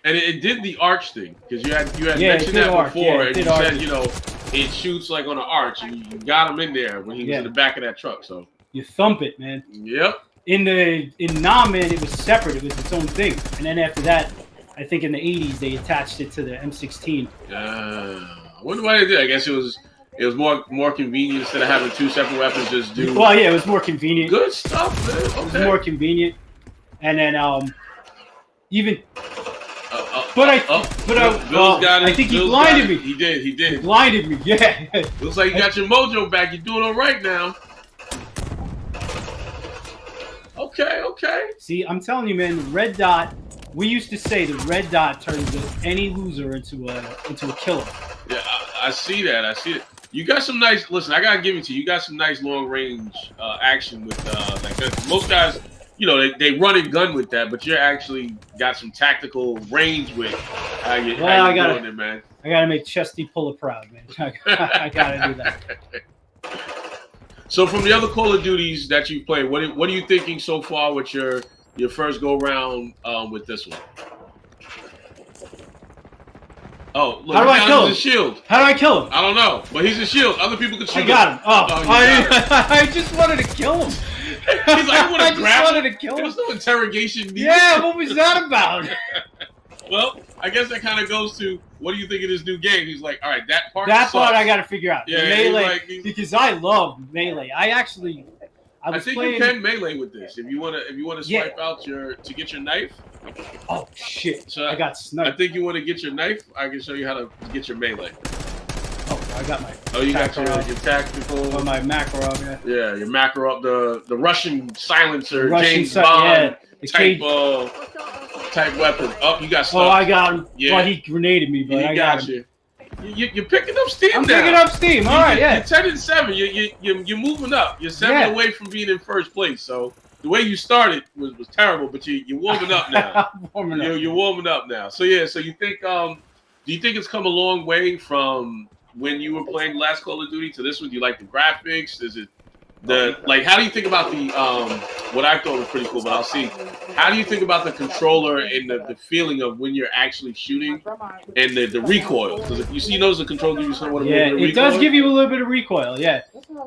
And it did the arch thing because you had mentioned that before, and you said it shoots like on an arch, and you got him in there when he was in the back of that truck. So you thump it, man. Yep. In Nam, man, it was separate. It was its own thing, and then after that, I think in the '80s they attached it to the M16. I wonder why they did. I guess it was more convenient instead of having two separate weapons. Just do. Well, yeah, it was more convenient. Good stuff, man. Okay. It was more convenient, and then even. I think he blinded me. He did. He blinded me. Yeah. Looks like you got your mojo back. You're doing all right now. Okay. See, I'm telling you, man, the red dot. We used to say the red dot turns any loser into a killer. Yeah, I see that. You got some nice. Listen, I gotta give it to you. You got some nice long range action with like that. Most guys, they run and gun with that, but you're actually got some tactical range with how you doing it, man. I gotta make Chesty Puller proud, man. I gotta do that. So from the other Call of Duties that you've played, what are you thinking so far with your your first go round with this one? Oh, look, how do I kill him? A shield. How do I kill him? I don't know, but he's a shield. Other people can shoot him. I got him. Oh, I just wanted to kill him. He's like, I just wanted to kill him. There was no interrogation needed. Yeah, what was that about? Well, I guess that kind of goes to what do you think of this new game? He's like, all right, that part. That part I got to figure out. Yeah, melee, because I love melee. I think you can melee with this if you want to swipe out to get your knife. Oh shit! So I got sniped. I think you want to get your knife. I can show you how to get your melee. Oh, I got my. Oh, you got your tactical. Oh, my macro up. Yeah, your macro up. The Russian silencer, James Bond type weapon. Oh, you got stuff. Oh, I got him. Yeah. Well, he grenaded me, but I got him. You're picking up steam. I'm picking up steam. All right, yeah. You're 10-7. You're moving up. You're 7 away from being in first place. So the way you started was terrible, but you're warming up now. You're warming up now. So yeah. So you think do you think it's come a long way from when you were playing last Call of Duty to this one? Do you like the graphics? Is it how do you think about the what I thought was pretty cool, but I'll see. How do you think about the controller and the feeling of when you're actually shooting and the recoil? Because you see those the controller gives you somewhat of a little bit of recoil. It does give you a little bit of recoil, yeah.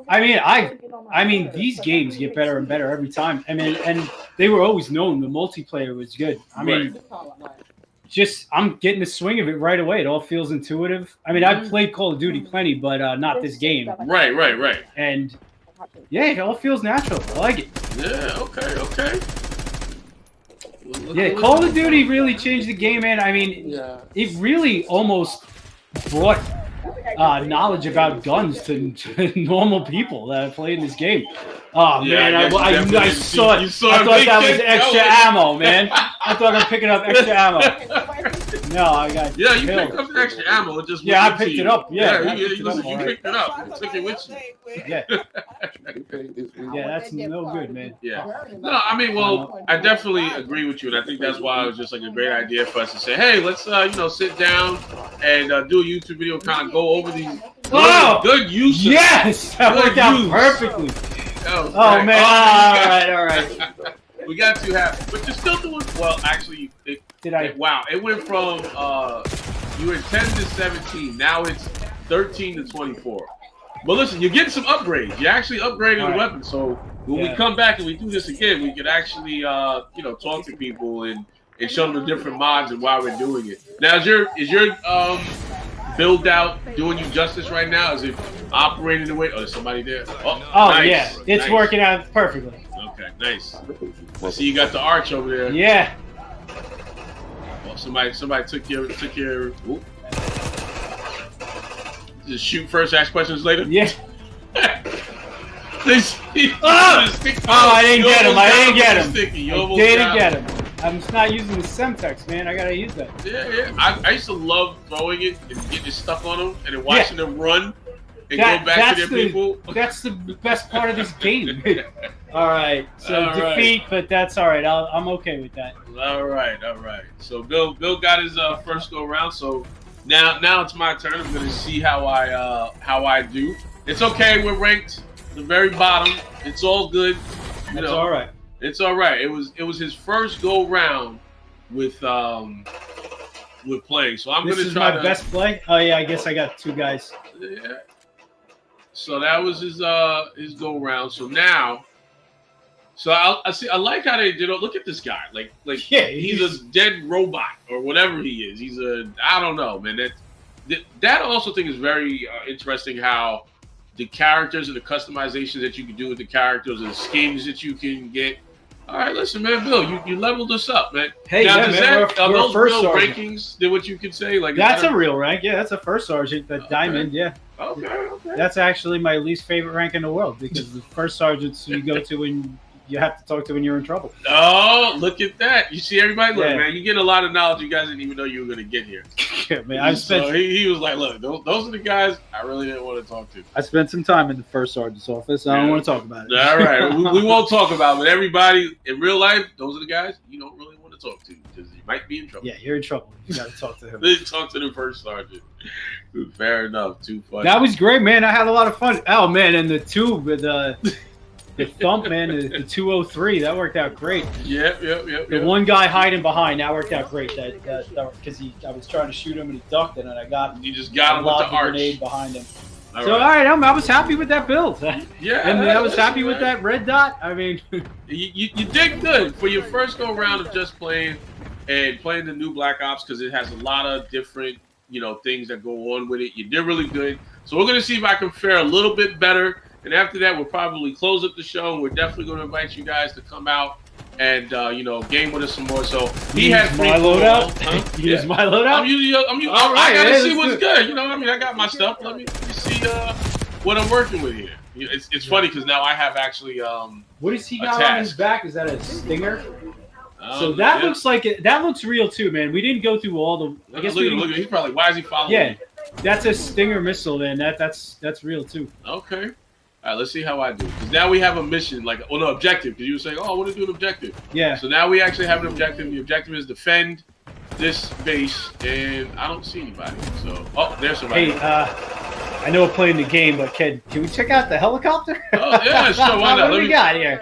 I mean these games get better and better every time. I mean, and they were always known the multiplayer was good. I mean I'm getting the swing of it right away. It all feels intuitive. I mean, I've played Call of Duty plenty, but not this game. Right. And yeah, it all feels natural. I like it. Yeah, okay. Call of Duty really changed the game, man. I mean, it really almost brought knowledge about guns to normal people that play in this game. Oh, man, I saw it. I thought that was extra ammo, man. I thought I'm picking up extra ammo. No, I got you picked up the extra ammo. It just I picked it up. You picked it up. You took it with you. Yeah. That's no good, man. Yeah. No, I mean, well, I definitely agree with you, and I think that's why it was just like a great idea for us to say, hey, let's sit down and do a YouTube video, kind of go over these good use. Yes, that worked out perfectly. Oh man! All right. We got too happy, but you're still doing well. Actually, wow, it went from you were 10 to 17. Now it's 13 to 24. But listen, you're getting some upgrades. You're actually upgrading the weapon. So when we come back and we do this again, we could actually talk to people and show them the different mods and why we're doing it. Now, is your build out doing you justice right now? Is it operating the way? Oh, there's somebody there. Oh nice. Yeah, it's working out perfectly. Okay, nice. I see you got the arch over there. Yeah. Well, somebody took your. Just shoot first, ask questions later. Yeah. I didn't get him. I didn't get him. I'm just not using the Semtex, man. I gotta use that. Yeah. I used to love throwing it and getting stuck on them and then watching them run and go back to their people. That's the best part of this game. All right. So defeat, but that's all right. I'm okay with that. All right. So Bill got his first go around. So now it's my turn. I'm gonna see how I do. It's okay. We're ranked the very bottom. It's all good. It's all right. It's all right. It was his first go round with playing. So I'm gonna try. This is my best play. Oh yeah, I guess I got two guys. Yeah. So that was his go round. So now, I see. I like how they did it. Look at this guy. Like he's a dead robot or whatever he is. I don't know, man. That also think is very interesting. How the characters and the customizations that you can do with the characters and the skins that you can get. All right, listen, man, Bill, you leveled us up, man. Hey, now, are those first real sergeant rankings? That what you could say? Like that's a real rank. Yeah, that's a first sergeant. The diamond. Yeah. Okay. That's actually my least favorite rank in the world because the first sergeants you go to when you have to talk to when you're in trouble. Oh, look at that! You see, everybody, look, man, you get a lot of knowledge you guys didn't even know you were going to get here. Yeah, man. He was like, look, those are the guys I really didn't want to talk to. I spent some time in the first sergeant's office. I don't want to talk about it. All right, we won't talk about it. But everybody in real life, those are the guys you don't really want to talk to because you might be in trouble. Yeah, you're in trouble. You got to talk to him. Talk to the first sergeant. Fair enough. Too funny. That was great, man. I had a lot of fun. Oh man, and the tube with The thump, man, the 203, that worked out great. Yep. The one guy hiding behind, that worked out great. Because I was trying to shoot him and he ducked it, and I got him. You just got him with the arch. Grenade behind him. All so right. all right, I was happy with that build. Yeah, and I was happy with that red dot. I mean, you did good for your first go round of just playing the new Black Ops because it has a lot of different things that go on with it. You did really good. So we're gonna see if I can fare a little bit better. And after that, we'll probably close up the show. And we're definitely going to invite you guys to come out and game with us some more. So he had my loadout. Use my loadout. I'm using. All right, I gotta yeah, see what's good. I got my stuff. Let me see what I'm working with here. It's funny because now I have actually What does he got on his back? Is that a stinger? So that looks like it. That looks real too, man. We didn't go through all the. I guess look at. He's probably why is he following? Yeah, me? that's a Stinger missile. Then that's real too. Okay. All right, let's see how I do. Because now we have a mission, objective. Because you were saying, I want to do an objective. Yeah. So now we actually have an objective. The objective is defend this base, and I don't see anybody. So, there's somebody. Hey, I know we're playing the game, but can we check out the helicopter? Oh, yeah, sure. Why not? What do we got here?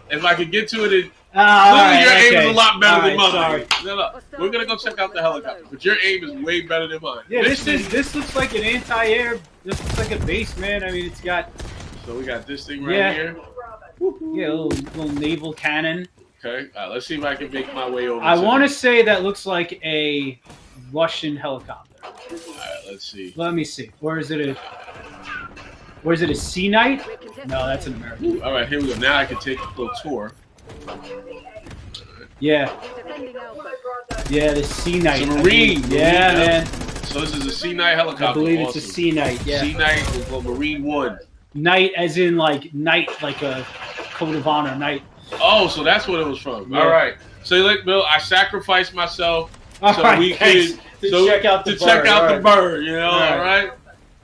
If I could get to it, your right, aim is a lot better than mine. Sorry. No. We're gonna go check out the helicopter, but your aim is way better than mine. Yeah, this looks like an anti-air. This looks like a base, man. I mean, it's got. So we got this thing right here. Yeah, a little naval cannon. Okay, let's see if I can make my way over. I want to say that looks like a Russian helicopter. All right, let's see. Let me see. Or is it a Sea Knight? No, that's an American. All right, here we go. Now I can take a little tour. Yeah. Yeah, the Sea Knight. It's a Marine. Yeah, man. So this is a Sea Knight helicopter. I believe it's a Sea Knight. Yeah. Sea Knight or Marine 1. Knight as in like knight, like a code of honor knight. Oh, so that's what it was from. Yeah. All right. So like Bill, I sacrificed myself so right, we could check out the bird. All Right. right.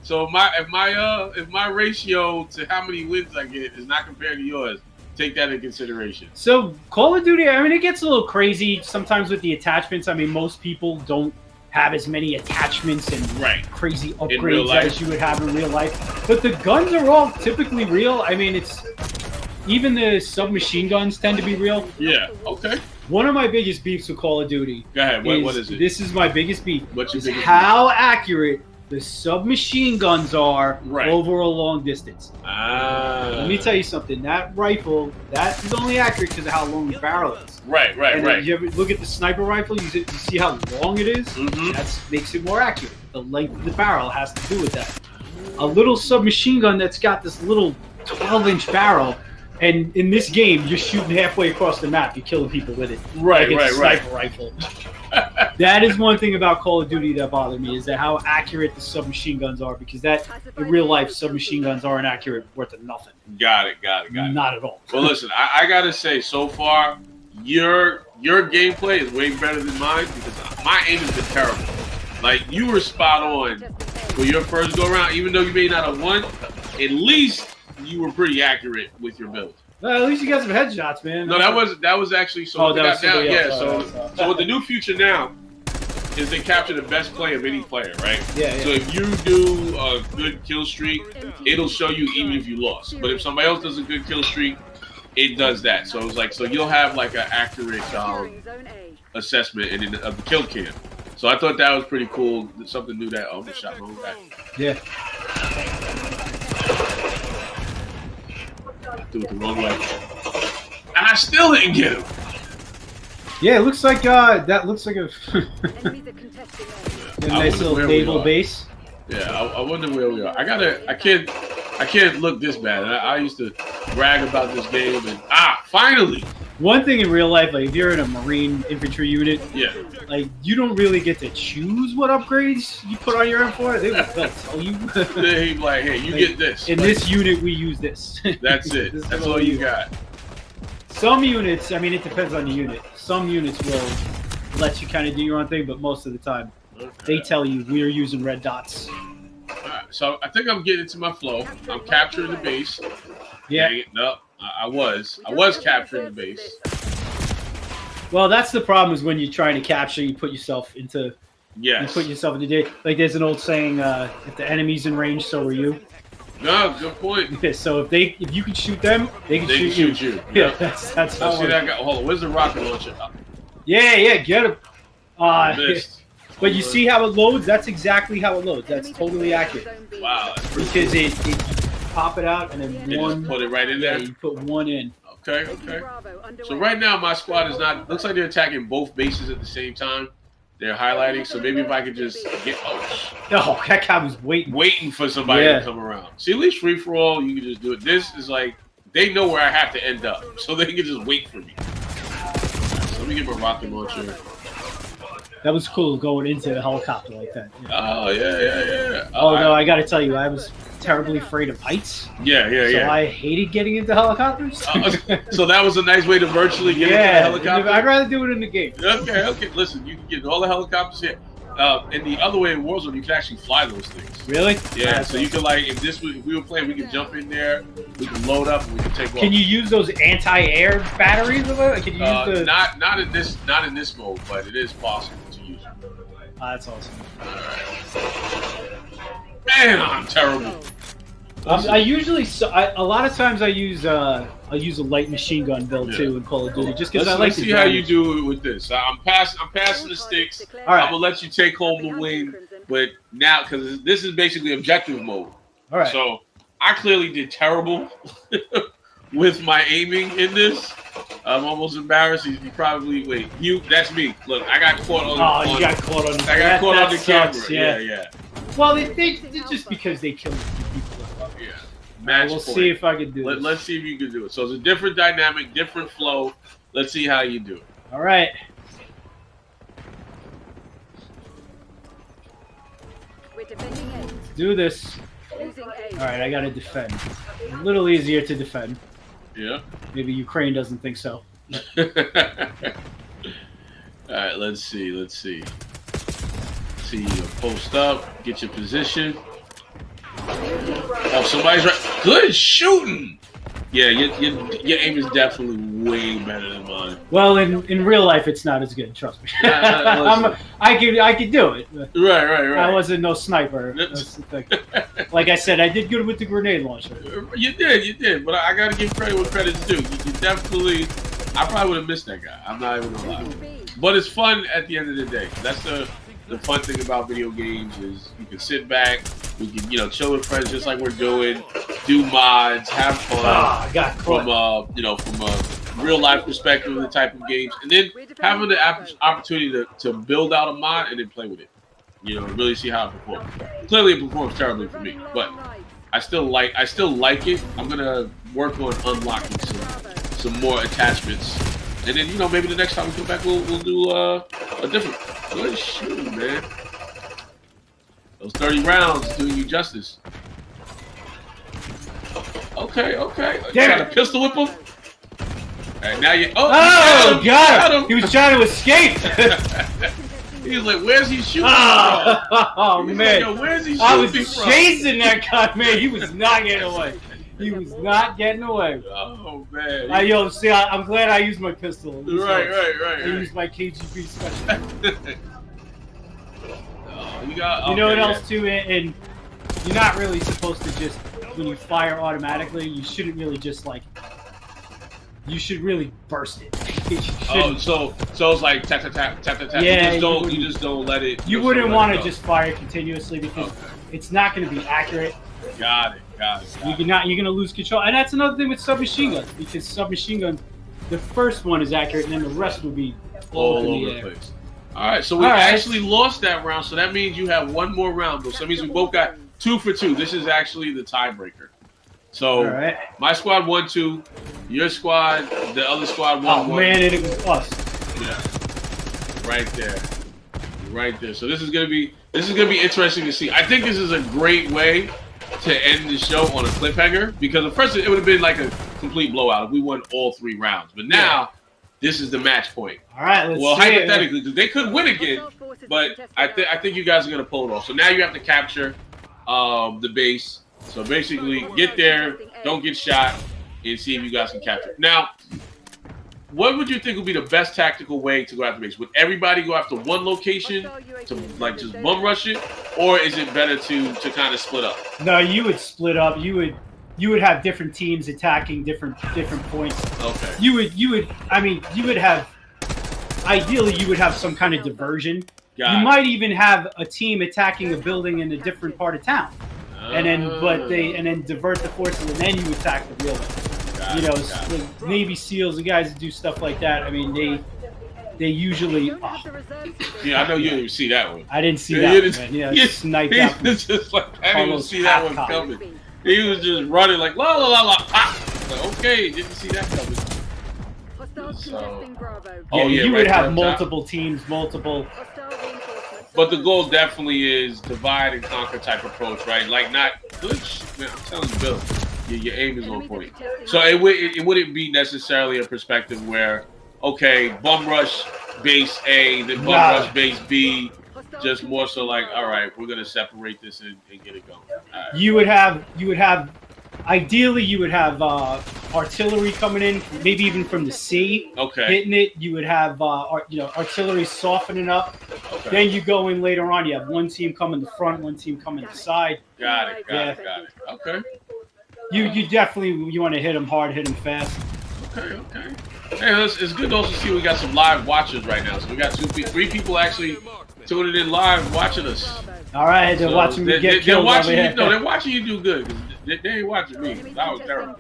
So if my ratio to how many wins I get is not compared to yours, take that in consideration. So Call of Duty, I mean, it gets a little crazy sometimes with the attachments. I mean, most people don't have as many attachments and crazy upgrades as you would have in real life. But the guns are all typically real. I mean, even the submachine guns tend to be real. Yeah. Okay. One of my biggest beefs with Call of Duty. Go ahead. What is it? This is my biggest beef. What's your is biggest how accurate the submachine guns are over a long distance. Let me tell you something. That rifle, that is only accurate because of how long the barrel is. Right. You ever look at the sniper rifle? You see how long it is? Mm-hmm. That makes it more accurate. The length of the barrel has to do with that. A little submachine gun that's got this little 12-inch barrel, and in this game, you're shooting halfway across the map. You're killing people with it. Like it's a sniper rifle. That is one thing about Call of Duty that bothered me, is that how accurate the submachine guns are, because that in real life submachine guns aren't accurate worth of nothing. Got it. Not at all. Well, listen, I gotta say, so far your gameplay is way better than mine because my aim has been terrible. Like, you were spot on for your first go around, even though you may not have won. At least you were pretty accurate with your build. Well, at least you got some headshots, man. No, that was actually so. Oh, that was down. Yeah, else. so with the new feature now is they capture the best play of any player, right? Yeah. So if you do a good kill streak, it'll show you even if you lost. But if somebody else does a good kill streak, it does that. So it's like, so you'll have like an accurate assessment of the kill cam. So I thought that was pretty cool. Something new that I shot my own guy. Yeah. Do it the wrong way. And I still didn't get him. Yeah, it looks like that looks like a nice little naval base. Yeah, I wonder where we are. I can't look this bad. I used to brag about this game and finally. One thing in real life, like if you're in a Marine infantry unit, like you don't really get to choose what upgrades you put on your M4. They'll tell you. They're like, hey, you get this. In this unit, we use this. That's it. That's all you got. Some units, I mean, it depends on the unit. Some units will let you kind of do your own thing, but most of the time, they tell you we're using red dots. All right, so I think I'm getting into my flow. I'm capturing the base. Yeah. Dang it. No, I was capturing the base. Well, that's the problem, is when you're trying to capture, you put yourself into. Yes. You put yourself in the day. Like there's an old saying, if the enemy's in range, so are you. No, good point. Yeah, so if you can shoot them, they can shoot you. Yeah, Yep. that's how. Let's see that guy. Hold on, where's the rocket launcher? Yeah, get him. Missed. But you see how it loads? That's exactly how it loads. That's totally accurate. Wow. That's pretty Because it you pop it out and then You one. just put it right in Yeah, there. you put one in. Okay, okay. So right now my squad is not. Looks like they're attacking both bases at the same time. They're highlighting. So maybe if I could just get. Oh, that guy was waiting For somebody to come around. See, at least free for all, you can just do it. This is like they know where I have to end up, so they can just wait for me. So let me get my rocket launcher. That was cool going into the helicopter like that. Yeah. Oh yeah. Oh no, I got to tell you, I was terribly afraid of heights. Yeah. So I hated getting into helicopters. So that was a nice way to virtually get into the helicopter. I'd rather do it in the game. Okay. Listen, you can get all the helicopters here. And the other way in Warzone, you can actually fly those things. Really? Yeah. So you can like, if we were playing, we could jump in there, we can load up, and we can take off. Can you use those anti-air batteries? Can you use the? Not in this mode, but it is possible to use. That's awesome. Man, I'm terrible. I usually a lot of times I use a light machine gun build too in Call of Duty just because I like let's to see how you do it with this. I'm passing the sticks. All right. I'm gonna let you take home the win, but now because this is basically objective mode. All right. So I clearly did terrible with my aiming in this. I'm almost embarrassed. You probably that's me. Look, I got caught on. You got caught on. I got caught on the sucks, camera. Yeah. Well, they just because they killed a few people. Yeah. Match We'll point. see if I can do this. Let's see if you can do it. So it's a different dynamic, different flow. Let's see how you do it. All right. Let's do this. All right, I got to defend. A little easier to defend. Yeah. Maybe Ukraine doesn't think so. All right, let's see. See you post up, get your position. Oh, somebody's right. Good shooting. Yeah, your aim is definitely way better than mine. Well, in real life, it's not as good. Trust me. I could do it. Right. I wasn't no sniper. That's the thing. Like I said, I did good with the grenade launcher. You did. But I got to give credit where credit's due. You definitely. I probably would have missed that guy. I'm not even gonna lie. But it's fun at the end of the day. That's the fun thing about video games is you can sit back, we can chill with friends just like we're doing, do mods, have fun from a real life perspective of the type of games, and then having the opportunity to build out a mod and then play with it. Really see how it performs. Clearly, it performs terribly for me, but I still like it. I'm gonna work on unlocking some more attachments, and then maybe the next time we come back we'll do a different. Good shooting, man. Those 30 rounds doing you justice. Okay. Got a pistol whip him. All right, now you. Oh, got him! He was trying to escape. He was like, "Where's he shooting Oh from?" man! Like, where's he shooting I was from? chasing that guy, man. He was not getting away. Oh man! I'm glad I used my pistol. Right. I used my KGB special. You know what else too? And you're not really supposed to just when you fire automatically. You shouldn't really just you should really burst it. So it's like tap tap tap tap tap tap. Yeah, you just don't let it. You wouldn't want to just fire continuously because it's not going to be accurate. Got it. You're going to lose control, and that's another thing with submachine guns because submachine guns, the first one is accurate, and then the rest will be all over the place. All right, so we actually lost that round, so that means you have one more round, though. So that means we both got 2 for 2. This is actually the tiebreaker. So my squad won 2, your squad, the other squad won 1. Oh man, and it was us. Yeah, right there. So this is gonna be interesting to see. I think this is a great way to end the show on a cliffhanger because at first it would have been like a complete blowout if we won all 3 rounds, but now. This is the match point. All right, let's see. Well, hypothetically, because they could win again, but I think you guys are gonna pull it off. So now you have to capture the base. So basically, get there, don't get shot, and see if you guys can capture it. Now, what would you think would be the best tactical way to go after base? Would everybody go after one location to like just bum rush it, or is it better to kind of split up? No, you would split up. You would have different teams attacking different points. Okay. You would have. Ideally, you would have some kind of diversion. You might even have a team attacking a building in a different part of town, and then divert the forces, and then you attack the real one. The Navy SEALs, the guys that do stuff like that. I mean, they usually. Yeah, I know you didn't see that one. I didn't see that one. Yeah, sniped out. It's just like I didn't even see that one coming. He was just running like la la la la. Ah! Like, okay, didn't see that coming. So, you would have multiple teams, multiple. But the goal definitely is divide and conquer type approach, right? Like not good. Man, I'm telling you, Bill, your aim is on point. So it wouldn't be necessarily a perspective where, okay, bum rush base A, then bum rush base B. Just more so like, all right, we're gonna separate this and get it going. Right. You would have. Ideally, you would have artillery coming in, maybe even from the sea, hitting it. You would have artillery softening up. Okay. Then you go in later on. You have one team coming the front, one team coming the side. Got it. Okay. You definitely want to hit them hard, hit them fast. Okay. Hey, it's good to also see we got some live watchers right now. So we got 3 people actually tuning in live watching us. All right, they're watching me get killed. They're watching you do good. They ain't watching me. That was terrible.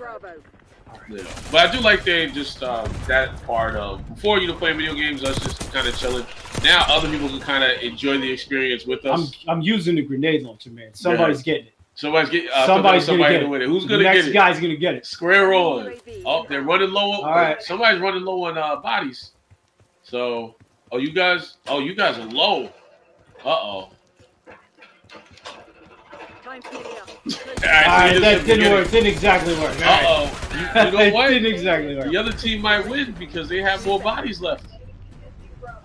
Yeah. But I do like just that part of before playing video games, us just kind of chilling. Now other people can kind of enjoy the experience with us. I'm using the grenade launcher, man. Somebody's getting it. Somebody's gonna get it. Who's gonna get it? The next guy's gonna get it. Square on. Oh, they're running low. All right. Somebody's running low on bodies. So, you guys are low. Uh-oh. All right, that didn't work. Didn't exactly work. Uh-oh. You know what? Didn't exactly work. The other team might win because they have more bodies left.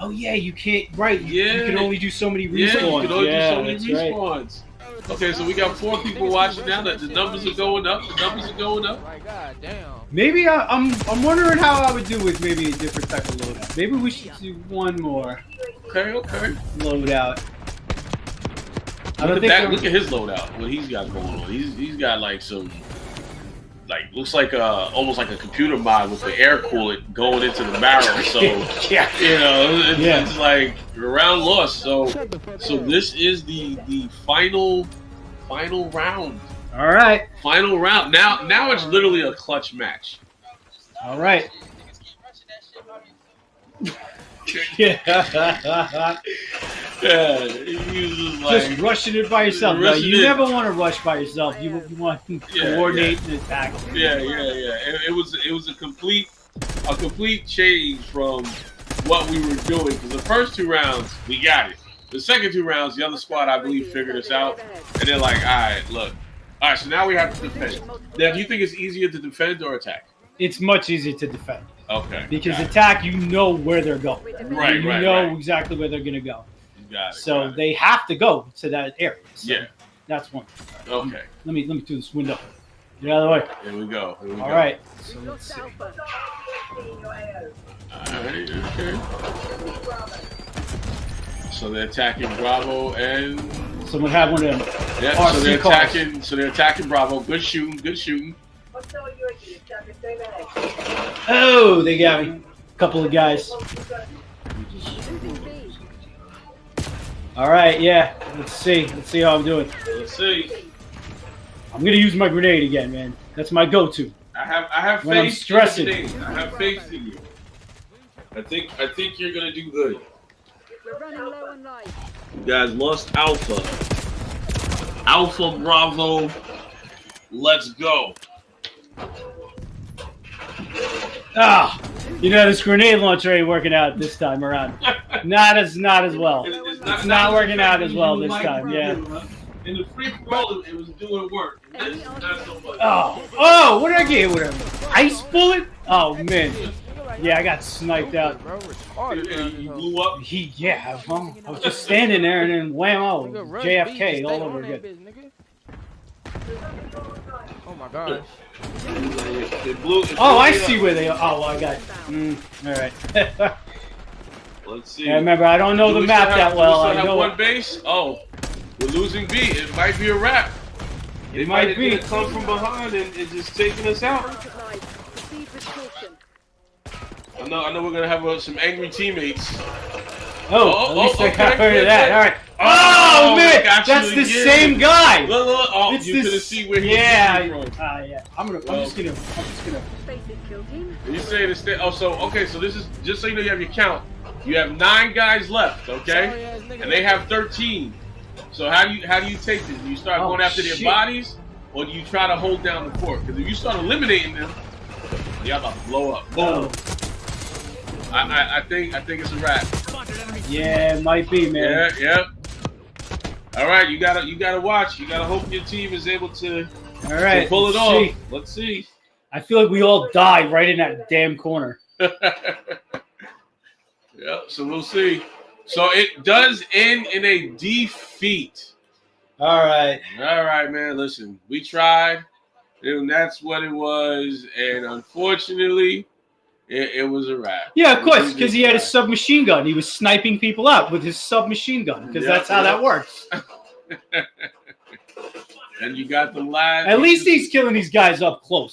Oh, yeah, you can't. Right. You can only do so many respawns. Yeah, you can only do so many respawns. Right. Okay, so we got 4 people watching now. The numbers are going up. My God, damn. Maybe I'm wondering how I would do with maybe a different type of loadout. Maybe we should do one more. Okay. Loadout. Look at his loadout. What he's got going on. He's got like some, looks like almost like a computer mod with the air coolant going into the barrel. So it's like round lost. So this is the final round. All right. Final round. Now it's literally a clutch match. All right. Just rushing it by yourself. No, you never want to rush by yourself. You want to coordinate and attack. Yeah. It was a complete change from what we were doing. Because the first 2 rounds we got it. The second 2 rounds, the other squad I believe figured us out, and they're like, all right. So now we have to defend. Now, do you think it's easier to defend or attack? It's much easier to defend. Okay. Because attack, you know where they're going. Right. You know exactly where they're going to go. Got it. So they have to go to that area. So that's one. Okay. Let me do this window. Get out of the way. Here we go. All right. So let's see. All right. Okay. So they're attacking Bravo and someone had one of them. Yeah. So they're attacking Bravo. Good shooting. Oh, they got me. A couple of guys. All right, yeah. Let's see how I'm doing. Let's see. I'm gonna use my grenade again, man. That's my go-to. I have when I'm stressing. I have faith in you. I think you're gonna do good. We're running low on life. You guys lost Alpha. Alpha Bravo. Let's go. This grenade launcher ain't working out this time around. Not as well. It's not working out as well this time. Yeah. In the free roll, it was doing work. This not so much. Oh! What did I get with him? Ice bullet? Oh man. Yeah, I got sniped out. You blew up. I was just standing there and then wham! JFK all over again. Oh my gosh. It blew. Oh, I see where they are. Oh, well, I got. All right. Let's see. Yeah, remember, I don't know the map that well. I I know one base. Oh, we're losing B. It might be a wrap. They might be. come from behind and just taking us out. I know we're gonna have some angry teammates. At least I got rid of good, that. good. All right. Oh, Man, got that's you the again. same guy. Look. Oh, It's you this- couldn't see where he yeah, was from. yeah. I'm just gonna. You say this. Oh, so okay. So this is just so you know you have your count. You have 9 guys left, okay? And they have 13. So how do you take this? Do you start going after their bodies, or do you try to hold down the fort? Because if you start eliminating them, y'all about to blow up. Boom. I think it's a wrap. Yeah, it might be, man. Yeah. All right, you gotta watch. You gotta hope your team is able to, All right, to pull it let's off. see. Let's see. I feel like we all died right in that damn corner. Yeah, so we'll see. So it does end in a defeat. All right. All right, man. Listen, we tried, and that's what it was. And unfortunately, it was a wrap. Yeah, of course, because he had a submachine gun. He was sniping people out with his submachine gun, because that's how that works. And you got the last. At least he's killing these guys up close.